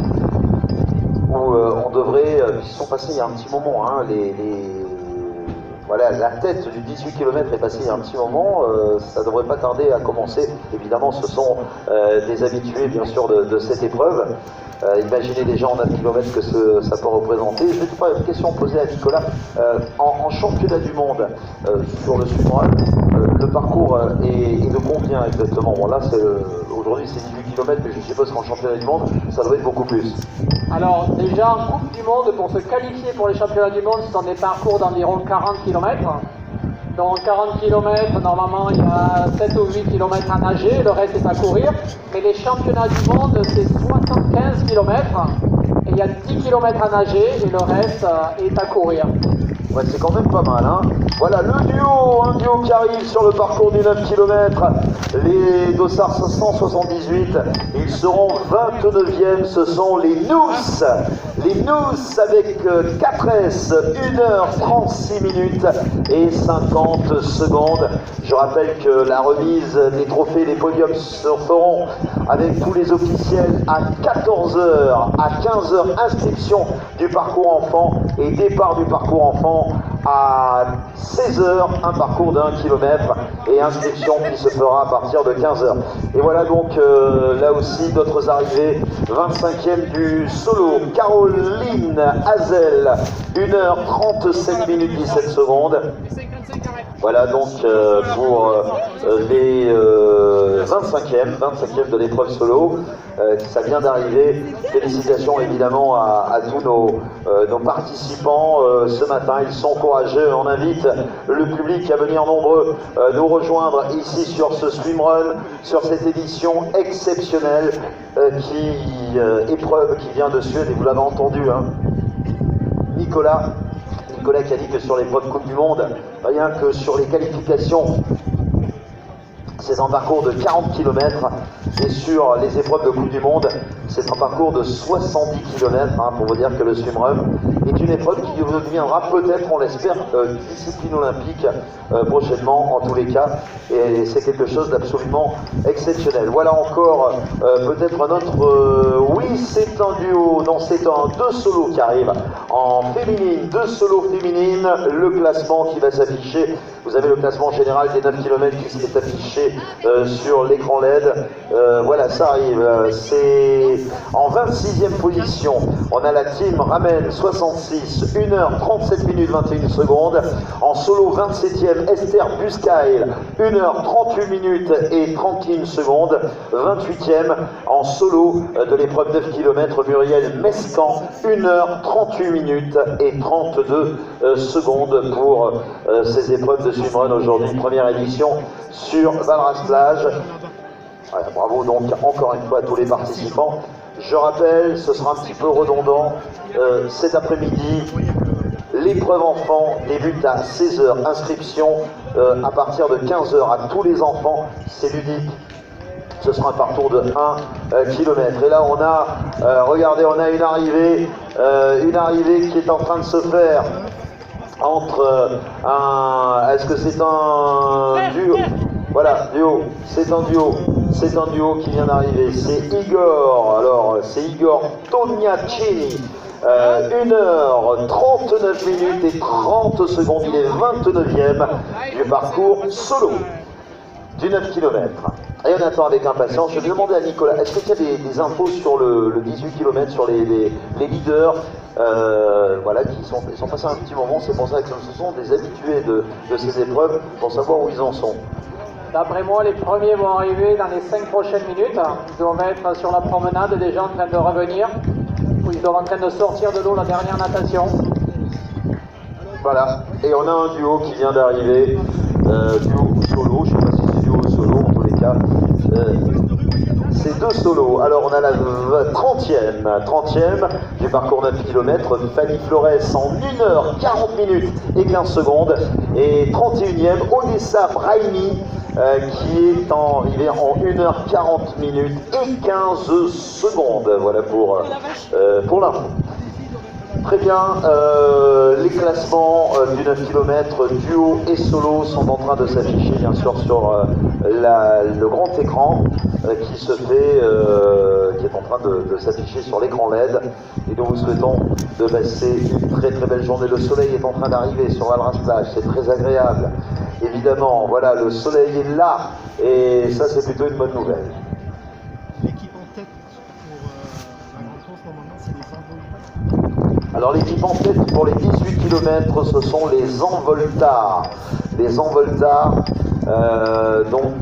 où on devrait, ils sont passés il y a un petit moment, hein, Voilà, la tête du 18 km est passée il y a un petit moment, ça ne devrait pas tarder à commencer. Évidemment, ce sont des habitués, bien sûr, de cette épreuve. Imaginez déjà en 9 km que ça peut représenter. Je vais te faire une question posée à Nicolas. En championnat du monde, sur le swimrun, le parcours est de combien exactement? Bon, là, aujourd'hui, c'est 18 km, mais je suppose qu'en championnat du monde, ça doit être beaucoup plus. Alors déjà en Coupe du Monde, pour se qualifier pour les championnats du monde, ce sont des parcours d'environ 40 km. Donc 40 km, normalement il y a 7 ou 8 km à nager, le reste est à courir. Mais les championnats du monde, c'est 75 km. Et il y a 10 km à nager et le reste est à courir. Ouais, c'est quand même pas mal, hein. Voilà le duo, un duo qui arrive sur le parcours du 9 km, les Dossards 178, ils seront 29e, ce sont les Nous avec 4S, 1h36 minutes et 50 secondes. Je rappelle que la remise des trophées, les podiums se feront avec tous les officiels à 14h, à 15h, inscription du parcours enfant et départ du parcours enfant à 16h, un parcours d'1 km et inscription qui se fera à partir de 15h. Et voilà donc là aussi d'autres arrivées. 25e du solo, Caroline Hazel, 1h37 minutes 17 secondes. Voilà donc pour les 25e de l'épreuve solo, ça vient d'arriver. Félicitations évidemment à tous nos participants ce matin, ils sont courageux. On invite le public à venir nombreux nous rejoindre ici sur ce swimrun, sur cette édition exceptionnelle épreuve qui vient de Suède, et vous l'avez entendu, hein. Nicolas qui a dit que sur l'épreuve Coupe du Monde, rien que sur les qualifications, c'est un parcours de 40 km, et sur les épreuves de Coupe du Monde, c'est un parcours de 70 km, hein, pour vous dire que le swimrun est une épreuve qui deviendra peut-être, on l'espère, discipline olympique prochainement, en tous les cas, et c'est quelque chose d'absolument exceptionnel. Voilà encore peut-être un autre, oui, c'est un duo, non, c'est un 2 solos qui arrive en féminine, 2 solos féminines, le classement qui va s'afficher. Vous avez le classement général des 9 km qui s'est affiché sur l'écran LED. Voilà, ça arrive. C'est en 26e position. On a la team Ramen 66, 1h37 minutes 21 secondes. En solo 27e, Esther Buscail, 1h38 minutes et 31 secondes. 28e en solo de l'épreuve 9 km, Muriel Mescan, 1h38 minutes et 32 secondes pour ces épreuves de swimrun aujourd'hui. Première édition sur Valras-Plage. Voilà, bravo donc encore une fois à tous les participants. Je rappelle, ce sera un petit peu redondant, cet après-midi, l'épreuve enfant débute à 16h, inscription à partir de 15h à tous les enfants, c'est ludique. Ce sera un parcours de 1 km. Et là on a, regardez, on a une arrivée qui est en train de se faire entre est-ce que c'est un duo? Voilà, duo, c'est un duo qui vient d'arriver, c'est Igor, alors c'est Igor Toniacini, 1h39 minutes et 30 secondes, il est 29e du parcours solo du 9 km. Et on attend avec impatience. Je vais demander à Nicolas, est-ce qu'il y a des infos sur le 18 km, sur les leaders, voilà, ils sont passés un petit moment, c'est pour ça que ce sont des habitués de ces épreuves, pour savoir où ils en sont. D'après moi, les premiers vont arriver dans les 5 prochaines minutes. Ils doivent être sur la promenade, déjà en train de revenir, ou ils doivent en train de sortir de l'eau la dernière natation. Voilà, et on a un duo qui vient d'arriver, duo solo, je ne sais pas si c'est duo ou solo, en tous les cas. C'est 2 solos. Alors on a la 30e du parcours 9 km, Fanny Flores en 1h40 minutes et 15 secondes. Et 31e, Odessa Brahimi qui est arrivé en 1h40 minutes et 15 secondes. Voilà pour l'info. Très bien, les classements du 9 km duo et solo sont en train de s'afficher bien sûr sur le grand écran. qui se fait, qui est en train de s'afficher sur l'écran LED et dont nous souhaitons de passer une très très belle journée. Le soleil est en train d'arriver sur Valras-Plage, c'est très agréable. Évidemment, voilà, le soleil est là et ça c'est plutôt une bonne nouvelle. L'équipe en tête pour la grande course, normalement, c'est les Envoltards. Alors l'équipe en tête pour les 18 km, ce sont les Envoltards. Les Envoltards,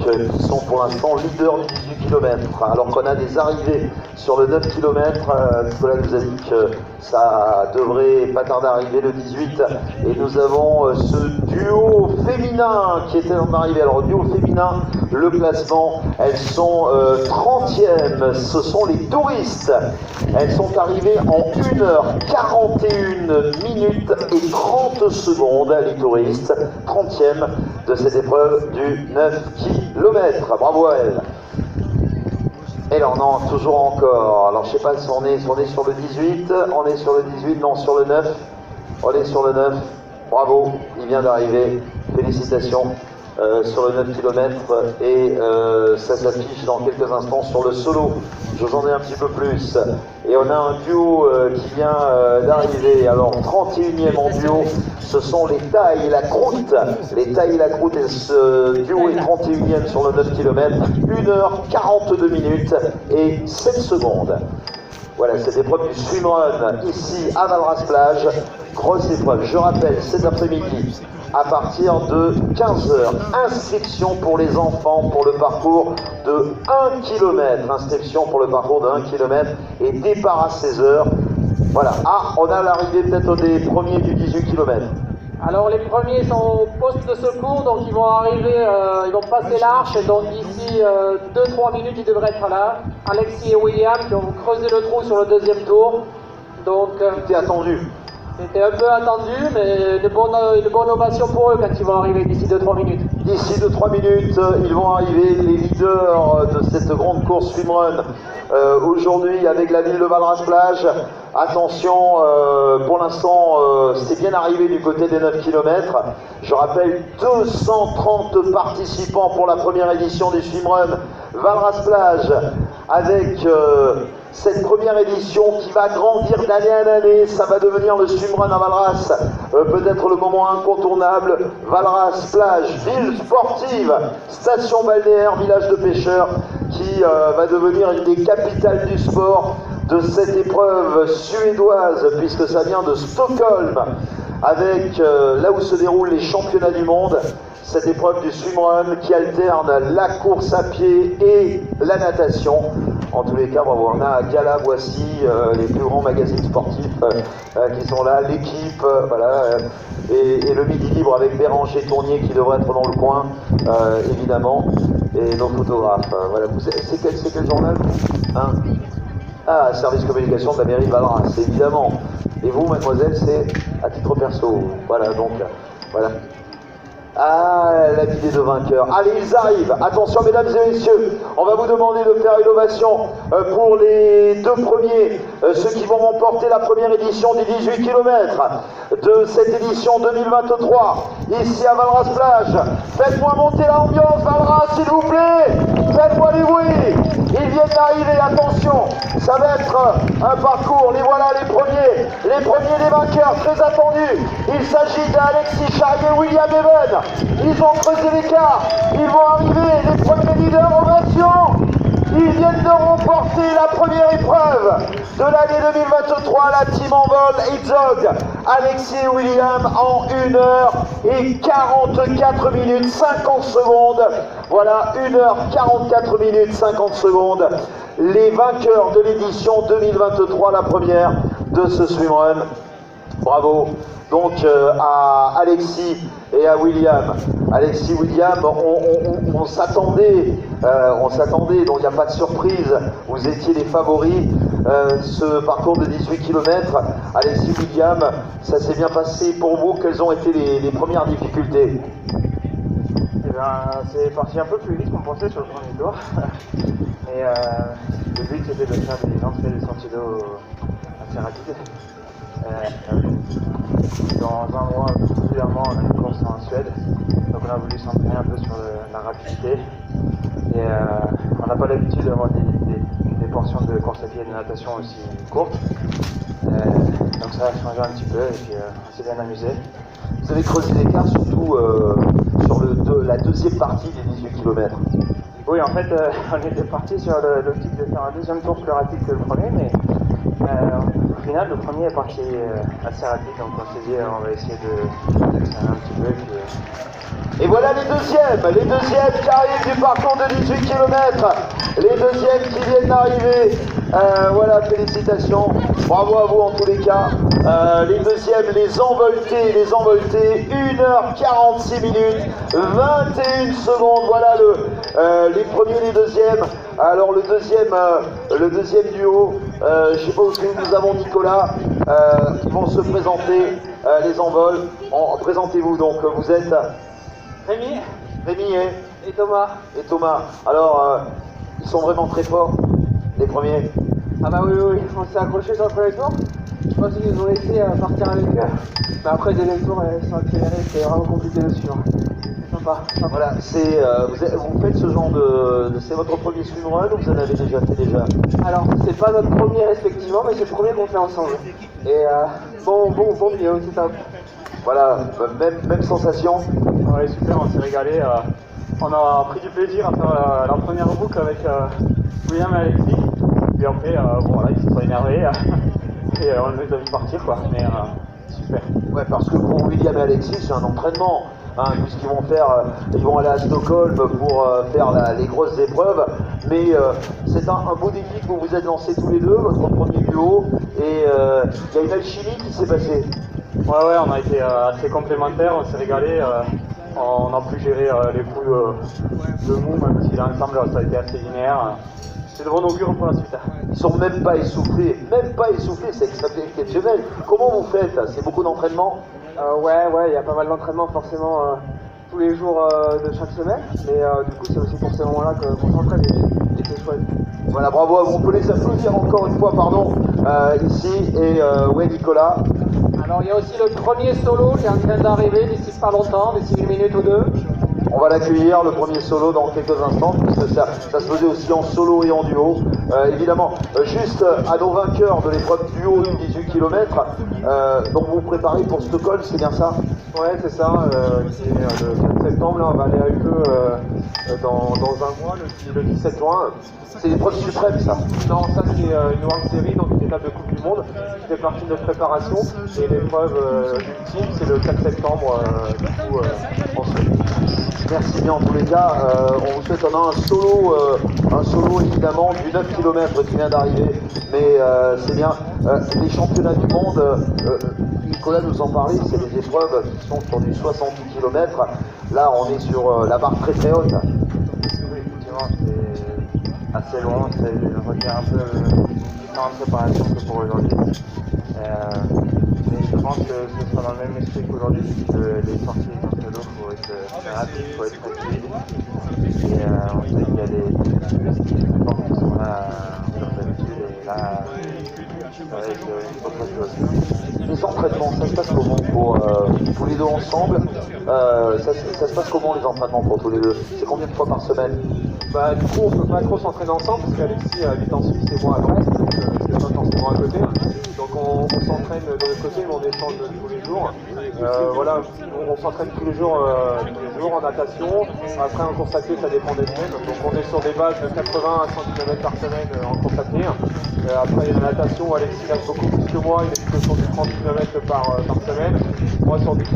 qui sont pour l'instant leaders du 18 km. Alors qu'on a des arrivées sur le 9 km, Nicolas nous a dit que ça devrait pas tarder à arriver le 18. Et nous avons ce duo féminin qui était en arrivée. Alors duo féminin, le classement, elles sont 30e, ce sont les touristes. Elles sont arrivées en 1h41 minutes et 30 secondes, les touristes, 30e de cette épreuve du 9 km. Bravo à elles. Et là, non, toujours encore. Alors, je sais pas si on est sur le 18. On est sur le 18, non, sur le 9. On est sur le 9. Bravo, il vient d'arriver. Félicitations sur le 9 km. Et ça s'affiche dans quelques instants sur le solo. Je vous en ai un petit peu plus. Et on a un duo qui vient d'arriver. Alors, 31e en duo, ce sont les Tailles et la Croûte. Les Tailles et la Croûte, et ce duo est 31e sur le 9 km. 1h42 minutes et 7 secondes. Voilà, cette épreuve du swimrun ici à Valras-Plage. Grosse épreuve, je rappelle, cet après-midi, à partir de 15h, inscription pour les enfants pour le parcours de 1 km. Inscription pour le parcours de 1 km et départ à 16h. Voilà. Ah, on a l'arrivée peut-être des premiers du 18 km. Alors les premiers sont au poste de secours, donc ils vont arriver, ils vont passer l'arche, et donc d'ici 2-3 minutes ils devraient être là. Alexis et William qui ont creusé le trou sur le deuxième tour. Donc C'était attendu. c'était un peu attendu, mais une bonne ovation pour eux quand ils vont arriver d'ici 2-3 minutes. D'ici 2-3 minutes, ils vont arriver, les leaders de cette grande course swimrun aujourd'hui avec la ville de Valras-Plage. Attention, pour l'instant, c'est bien arrivé du côté des 9 km. Je rappelle, 230 participants pour la première édition du swimrun Valras-Plage, avec cette première édition qui va grandir d'année en année. Ça va devenir le swimrun à Valras, peut-être le moment incontournable. Valras-Plage, ville sportive, station balnéaire, village de pêcheurs, qui va devenir une des capitales du sport de cette épreuve suédoise, puisque ça vient de Stockholm, avec là où se déroulent les championnats du monde. Cette épreuve du swimrun qui alterne la course à pied et la natation. En tous les cas, bravo. On a à Gala, voici les plus grands magazines sportifs qui sont là, l'équipe, voilà, et le Midi Libre avec Béranger Tournier qui devrait être dans le coin, évidemment, et nos photographes. Voilà. C'est quel journal, hein? Ah, service communication de la mairie de Valras, évidemment. Et vous, mademoiselle, c'est à titre perso. Voilà, donc, voilà. Ah, la vidéo de vainqueur. Allez, ils arrivent. Attention, mesdames et messieurs, on va vous demander de faire une ovation pour les deux premiers, ceux qui vont remporter la première édition des 18 km de cette édition 2023, ici à Valras-Plage. Faites-moi monter l'ambiance, Valras, s'il vous plaît. Faites-moi du bruit. Ils viennent d'arriver, attention, ça va être un parcours. Les voilà, les premiers des vainqueurs, très attendus. Il s'agit d'Alexis Charrier et William Even. Ils ont creusé l'écart, ils vont arriver, les premiers leaders, ovation. Ils viennent de remporter la première épreuve de l'année 2023, la team en vol et jog. Alexis et William en 1h44 minutes 50 secondes. Voilà, 1h44 minutes 50 secondes. Les vainqueurs de l'édition 2023, la première de ce swimrun. Bravo donc à Alexis et à William. Alexis, William, on s'attendait, donc il n'y a pas de surprise, vous étiez les favoris. Ce parcours de 18 km, Alexis, William, ça s'est bien passé pour vous. Quelles ont été les premières difficultés? Eh bien, c'est parti un peu plus vite qu'on pensait sur le premier tour. Et le but c'était de faire des entrées et des sorties d'eau assez rapides. Dans un mois particulièrement, on a une course en Suède, donc on a voulu s'entraîner un peu sur la rapidité. Et on n'a pas l'habitude d'avoir des portions de course à pied et de natation aussi courtes. Donc ça a changé un petit peu et puis on s'est bien amusé. Vous avez creusé l'écart surtout sur la deuxième partie des 18 km. Oui, en fait, on était parti sur l'optique de faire un deuxième tour plus rapide que le premier, mais au final, le premier est parti assez rapide, donc on s'est dit on va essayer de accélérer un petit peu. Et voilà les deuxièmes qui arrivent du parcours de 18 km. Les deuxièmes qui viennent d'arriver. Voilà, félicitations. Bravo à vous en tous les cas. Les deuxièmes, les envoltés. 1h46 minutes, 21 secondes. Voilà les premiers, les deuxièmes. Alors le deuxième duo, je ne sais pas où nous avons Nicolas, qui vont se présenter, les envols. Présentez-vous donc, vous êtes Rémi et et Thomas. Alors, ils sont vraiment très forts, les premiers. Ah bah oui, on s'est accroché sur le premier tour. Je pense qu'ils nous ont laissé partir avec eux. Mais après, le deuxième tour, ils sont accélérés, c'est vraiment compliqué de suivre. C'est sympa. Voilà, vous faites ce genre c'est votre premier swimrun ou vous en avez déjà fait déjà? Alors, c'est pas notre premier respectivement, mais c'est le premier qu'on fait ensemble. Et bon vidéo, c'est top. Voilà, même sensation. Ouais, super, on s'est régalé. On a pris du plaisir à faire la première boucle avec William et Alexis. Puis après, voilà, ils se sont énervés et on les a vu partir, quoi. Mais super. Ouais, parce que pour William et Alexis, c'est un entraînement. Puisqu'ils vont ils vont aller à Stockholm pour faire les grosses épreuves. Mais c'est un beau défi que vous vous êtes lancé tous les deux, votre premier duo. Et il y a une alchimie qui s'est passée. Ouais, on a été assez complémentaires, on s'est régalé. On a pu gérer les coups de mou, même si l'ensemble ça a été assez linéaire. C'est de bon augure pour la suite. Ils sont même pas essoufflés, c'est exceptionnel. Comment vous faites? C'est beaucoup d'entraînement? Ouais, il y a pas mal d'entraînement forcément tous les jours de chaque semaine. Mais du coup, c'est aussi pour ces moments-là qu'on s'entraîne et c'est chouette. Voilà, bravo à vous. On peut les applaudir encore une fois, pardon, ici. Et ouais, Nicolas. Alors, il y a aussi le premier solo qui est en train d'arriver d'ici pas longtemps, d'ici une minute ou deux. On va l'accueillir, le premier solo, dans quelques instants, puisque ça se faisait aussi en solo et en duo. Évidemment, juste à nos vainqueurs de l'épreuve duo du 18 km, donc vous vous préparez pour Stockholm, c'est bien ça? Ouais, c'est ça. C'est le 4 septembre, là, on va aller avec eux dans un mois, le 17 juin. C'est l'épreuve suprême, ça? Non, ça c'est une World Series, donc une étape de Coupe du Monde, qui fait partie de notre préparation. Et l'épreuve ultime, c'est le 4 septembre, du coup, en Suède. Merci bien en tous les cas. On vous souhaite, on a un solo évidemment du 9 km qui vient d'arriver, mais c'est bien. Les championnats du monde, Nicolas nous en parlait, c'est des épreuves qui sont sur du 70 km. Là, on est sur la barre très très haute. Oui, effectivement, c'est assez long, ça requiert un peu différentes préparations que pour aujourd'hui. Mais je pense que ce sera dans le même esprit qu'aujourd'hui, puisque les sorties contre l'eau, il faut être rapide, il faut être rapide. Et on sait qu'il y a des sports qui sont là comme d'habitude, et là, ça va être autre chose. Les entraînements, ça se passe comment pour tous les deux ensemble? Ça se passe comment les entraînements pour tous les deux? C'est combien de fois par semaine? Bah, du coup, on peut pas trop s'entraîner ensemble parce qu'Alexis habite en Suisse et moi à Brest, donc c'est pas forcément à côté. Donc on s'entraîne de l'autre côté, mais on échange tous les jours. Voilà, on s'entraîne tous les jours en natation. Après, en course à pied, ça dépend des semaines. Donc on est sur des bases de 80 à 100 km par semaine en course à pied. Après, il y a la natation, Alexis nage beaucoup plus que moi, il est plutôt sur du 30 km par semaine. Moi sur du 15-20.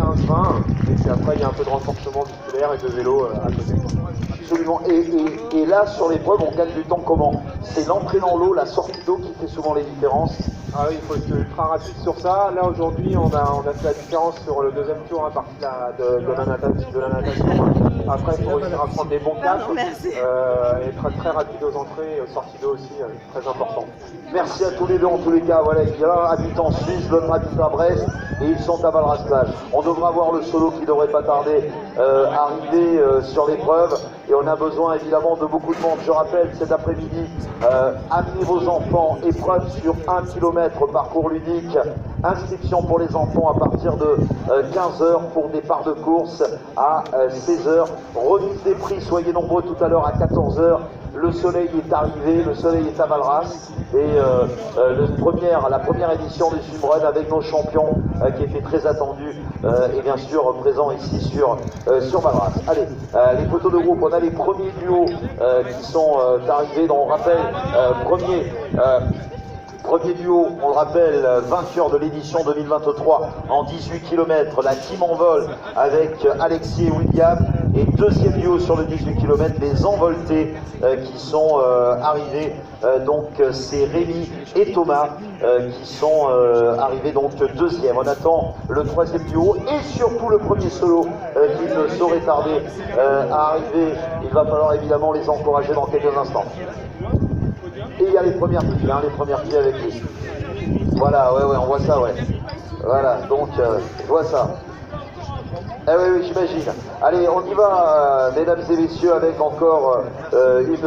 Et puis après, il y a un peu de renforcement musculaire et de vélo à côté. Absolument. Et là, sur l'épreuve, on gagne du temps comment? C'est l'entrée dans l'eau, la sortie d'eau qui fait souvent les différences? Ah oui, il faut être ultra rapide sur ça. Là, aujourd'hui, on a fait la différence sur le deuxième tour à partir de la natation. Après, il faut réussir à prendre des bons caps et être très rapide aux entrées et aux sorties d'eau aussi, très important. Merci à tous les deux en tous les cas. Voilà, il y a un habite en Suisse, l'autre habite à Brest et ils sont à Valras-Plage. On devra voir le solo qui devrait pas tarder arriver sur l'épreuve et on a besoin évidemment de beaucoup de monde. Je rappelle, cet après-midi, amenez vos enfants, épreuve sur 1 km km, parcours ludique, inscription pour les enfants à partir de 15h pour départ de course à 16h. Remise des prix, soyez nombreux tout à l'heure à 14h. Le soleil est arrivé, le soleil est à Valras et la première édition du swimrun avec nos champions qui était très attendu et bien sûr présent ici sur Valras. Allez, les photos de groupe, on a les premiers duos qui sont arrivés, donc on rappelle, premier duo, on le rappelle, vainqueur de l'édition 2023 en 18 km, la team en vol avec Alexis et William. Et deuxième duo sur le 18 km, les envoltés qui sont arrivés. Donc c'est Rémi et Thomas qui sont arrivés donc deuxième. On attend le troisième duo et surtout le premier solo qui ne saurait tarder à arriver. Il va falloir évidemment les encourager dans quelques instants. Et il y a les premières filles, avec lui. Voilà, ouais, on voit ça, ouais. Voilà, donc je vois ça. Eh oui, j'imagine. Allez, on y va, mesdames et messieurs, avec encore les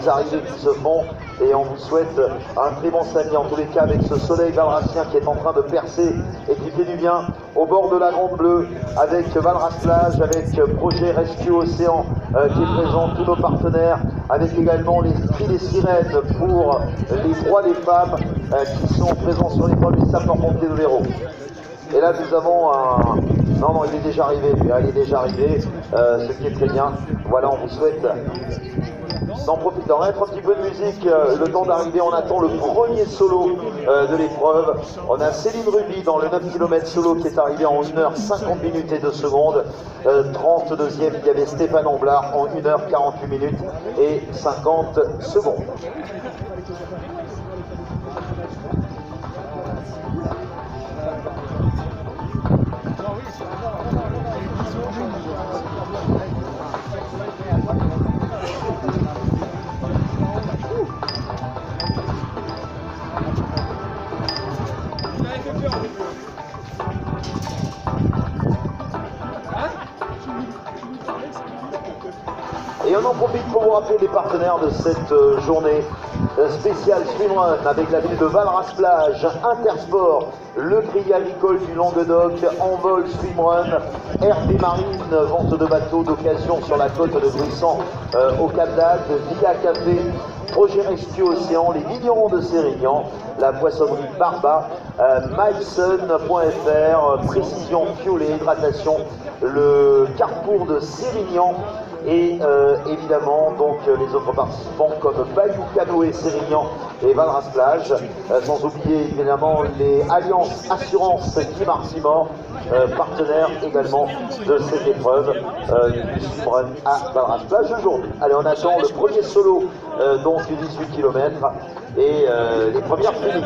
arrivées qui se font. Et on vous souhaite un très bon samedi, en tous les cas, avec ce soleil valracien qui est en train de percer et qui fait du bien au bord de la Grande Bleue, avec Valras Plage, avec Projet Rescue Océan qui est présent, tous nos partenaires, avec également les cris des sirènes pour les droits des femmes qui sont présents sur les l'épreuve des sapeurs-pompiers de l'Hérault. Et là, nous avons un... Non, il est déjà arrivé, ce qui est très bien. Voilà, on vous souhaite d'en profiter. On va mettre un petit peu de musique, le temps d'arriver. On attend le premier solo de l'épreuve. On a Céline Ruby dans le 9 km solo qui est arrivé en 1h50 minutes et 2 secondes. 32e, il y avait Stéphane Amblard en 1h48 minutes et 50 secondes. Et on en profite pour vous rappeler les partenaires de cette journée spéciale swimrun avec la ville de Valras Plage, Intersport, le Crédit Agricole du Languedoc, Envol Swimrun, RB Marine, vente de bateaux d'occasion sur la côte de Brissan au Cap d'Agde, Villa Café, Projet Rescue Océan, les vignerons de Sérignan, la poissonnerie Barba, myson.fr, Précision Fuel et Hydratation, le Carrefour de Sérignan et évidemment donc les autres participants comme Bayou Canoë Sérignan et Valras Plage, sans oublier évidemment les Alliances Assurance Guy Martimor, partenaires également de cette épreuve du swimrun à Valras Plage aujourd'hui. Allez, on attend le premier solo donc du 18 km et les premières finies.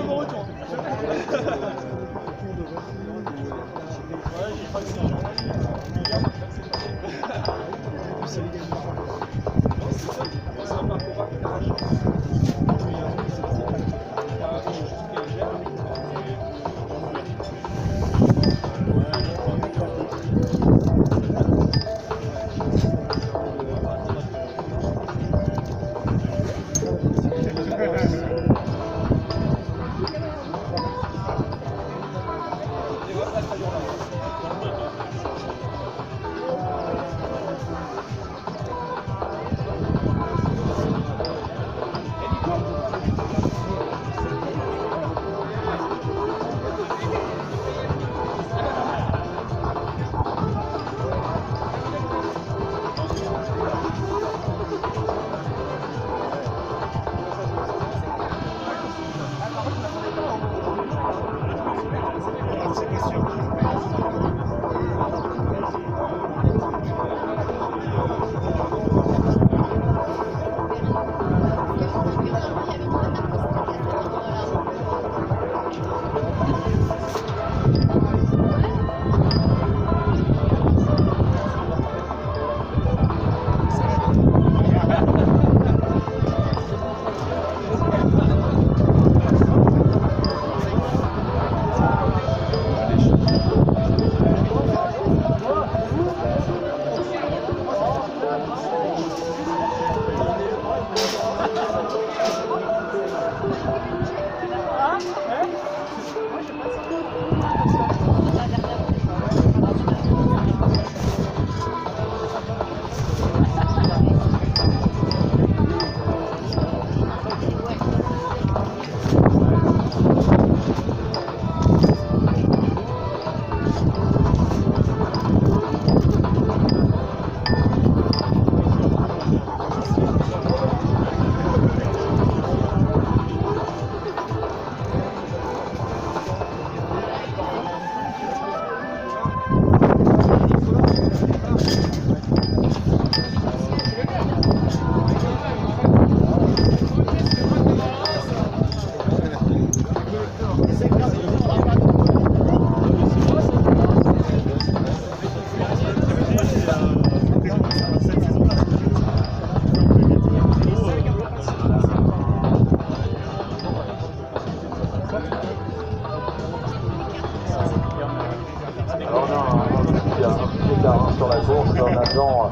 d'écart sur la course. En attendant,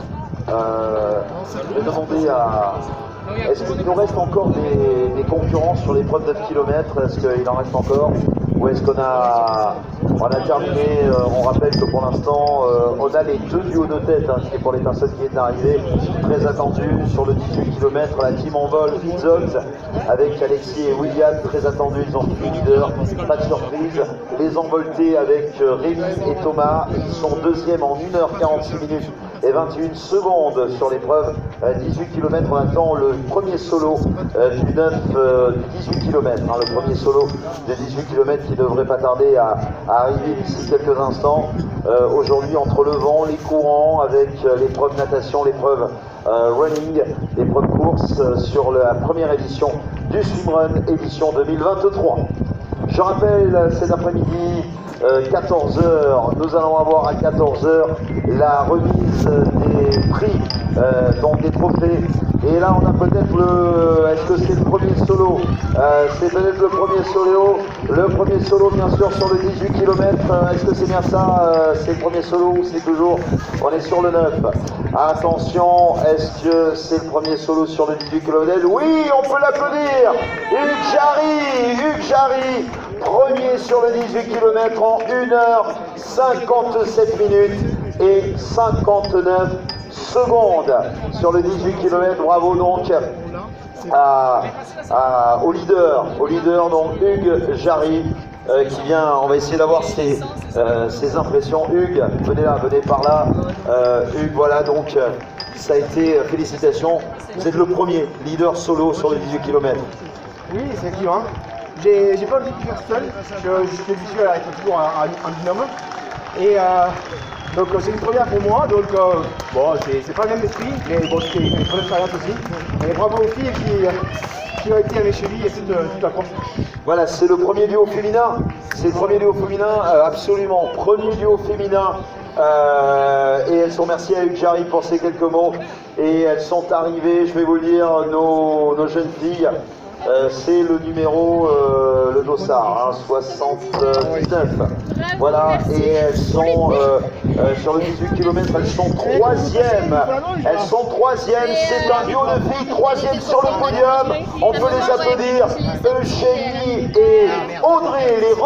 je vais demander à... Est-ce qu'il nous reste encore des concurrents sur l'épreuve 9 km? Est-ce qu'il en reste encore? Ou est-ce qu'on a terminé? On rappelle que pour l'instant, on a les deux duos de tête, hein, qui est pour les personnes qui viennent d'arriver, très attendues sur le 18 km. La team en vol, Fitzolz, avec Alexis et William, très attendus. Ils ont fini leader, pas de surprise. Les envoltés avec Rémi et Thomas, ils sont deuxième en 1h46 minutes et 21 secondes sur l'épreuve 18 km. On attend le premier solo du 18 km, hein, le premier solo de 18 km qui devrait pas tarder à arriver d'ici quelques instants. Aujourd'hui, entre le vent, les courants, avec l'épreuve natation, l'épreuve running, l'épreuve course sur la première édition du Swimrun édition 2023. Je rappelle, cet après-midi, 14h, nous allons avoir à 14h la remise des prix, donc des trophées. Et là, on a peut-être est-ce que c'est le premier solo? C'est peut-être le premier solo. Le premier solo, bien sûr, sur le 18 km. Est-ce que c'est bien ça? C'est le premier solo ou c'est toujours... On est sur le 9. Attention, est-ce que c'est le premier solo sur le 18 km? Oui, on peut l'applaudir. Hugues Jarry, premier sur le 18 km en 1h57 minutes et 59 secondes sur le 18 km. Bravo donc au leader donc Hugues Jarry, qui vient. On va essayer d'avoir ses impressions. Hugues, venez par là. Hugues, voilà, donc ça a été, félicitations. Vous êtes le premier leader solo sur le 18 km. Oui, c'est effectivement. J'ai pas envie de faire seul, je suis habitué à être toujours en binôme. Et donc c'est une première pour moi, donc bon, c'est pas le même esprit, mais bon, c'est une bonne expérience aussi. Et bravo aux filles qui ont été à mes chevilles et toute la course. Voilà, c'est le premier duo féminin. C'est le premier duo féminin, absolument. Premier duo féminin. Et elles sont remerciées à Hugues Jarry pour ces quelques mots. Et elles sont arrivées, je vais vous le dire, nos jeunes filles. C'est le numéro, le dossard, hein, 79. Voilà, et elles sont sur le 18 km, elles sont troisième. Elles sont troisième, c'est un duo de filles, troisième sur le podium. On peut les applaudir, Eugénie et Audrey.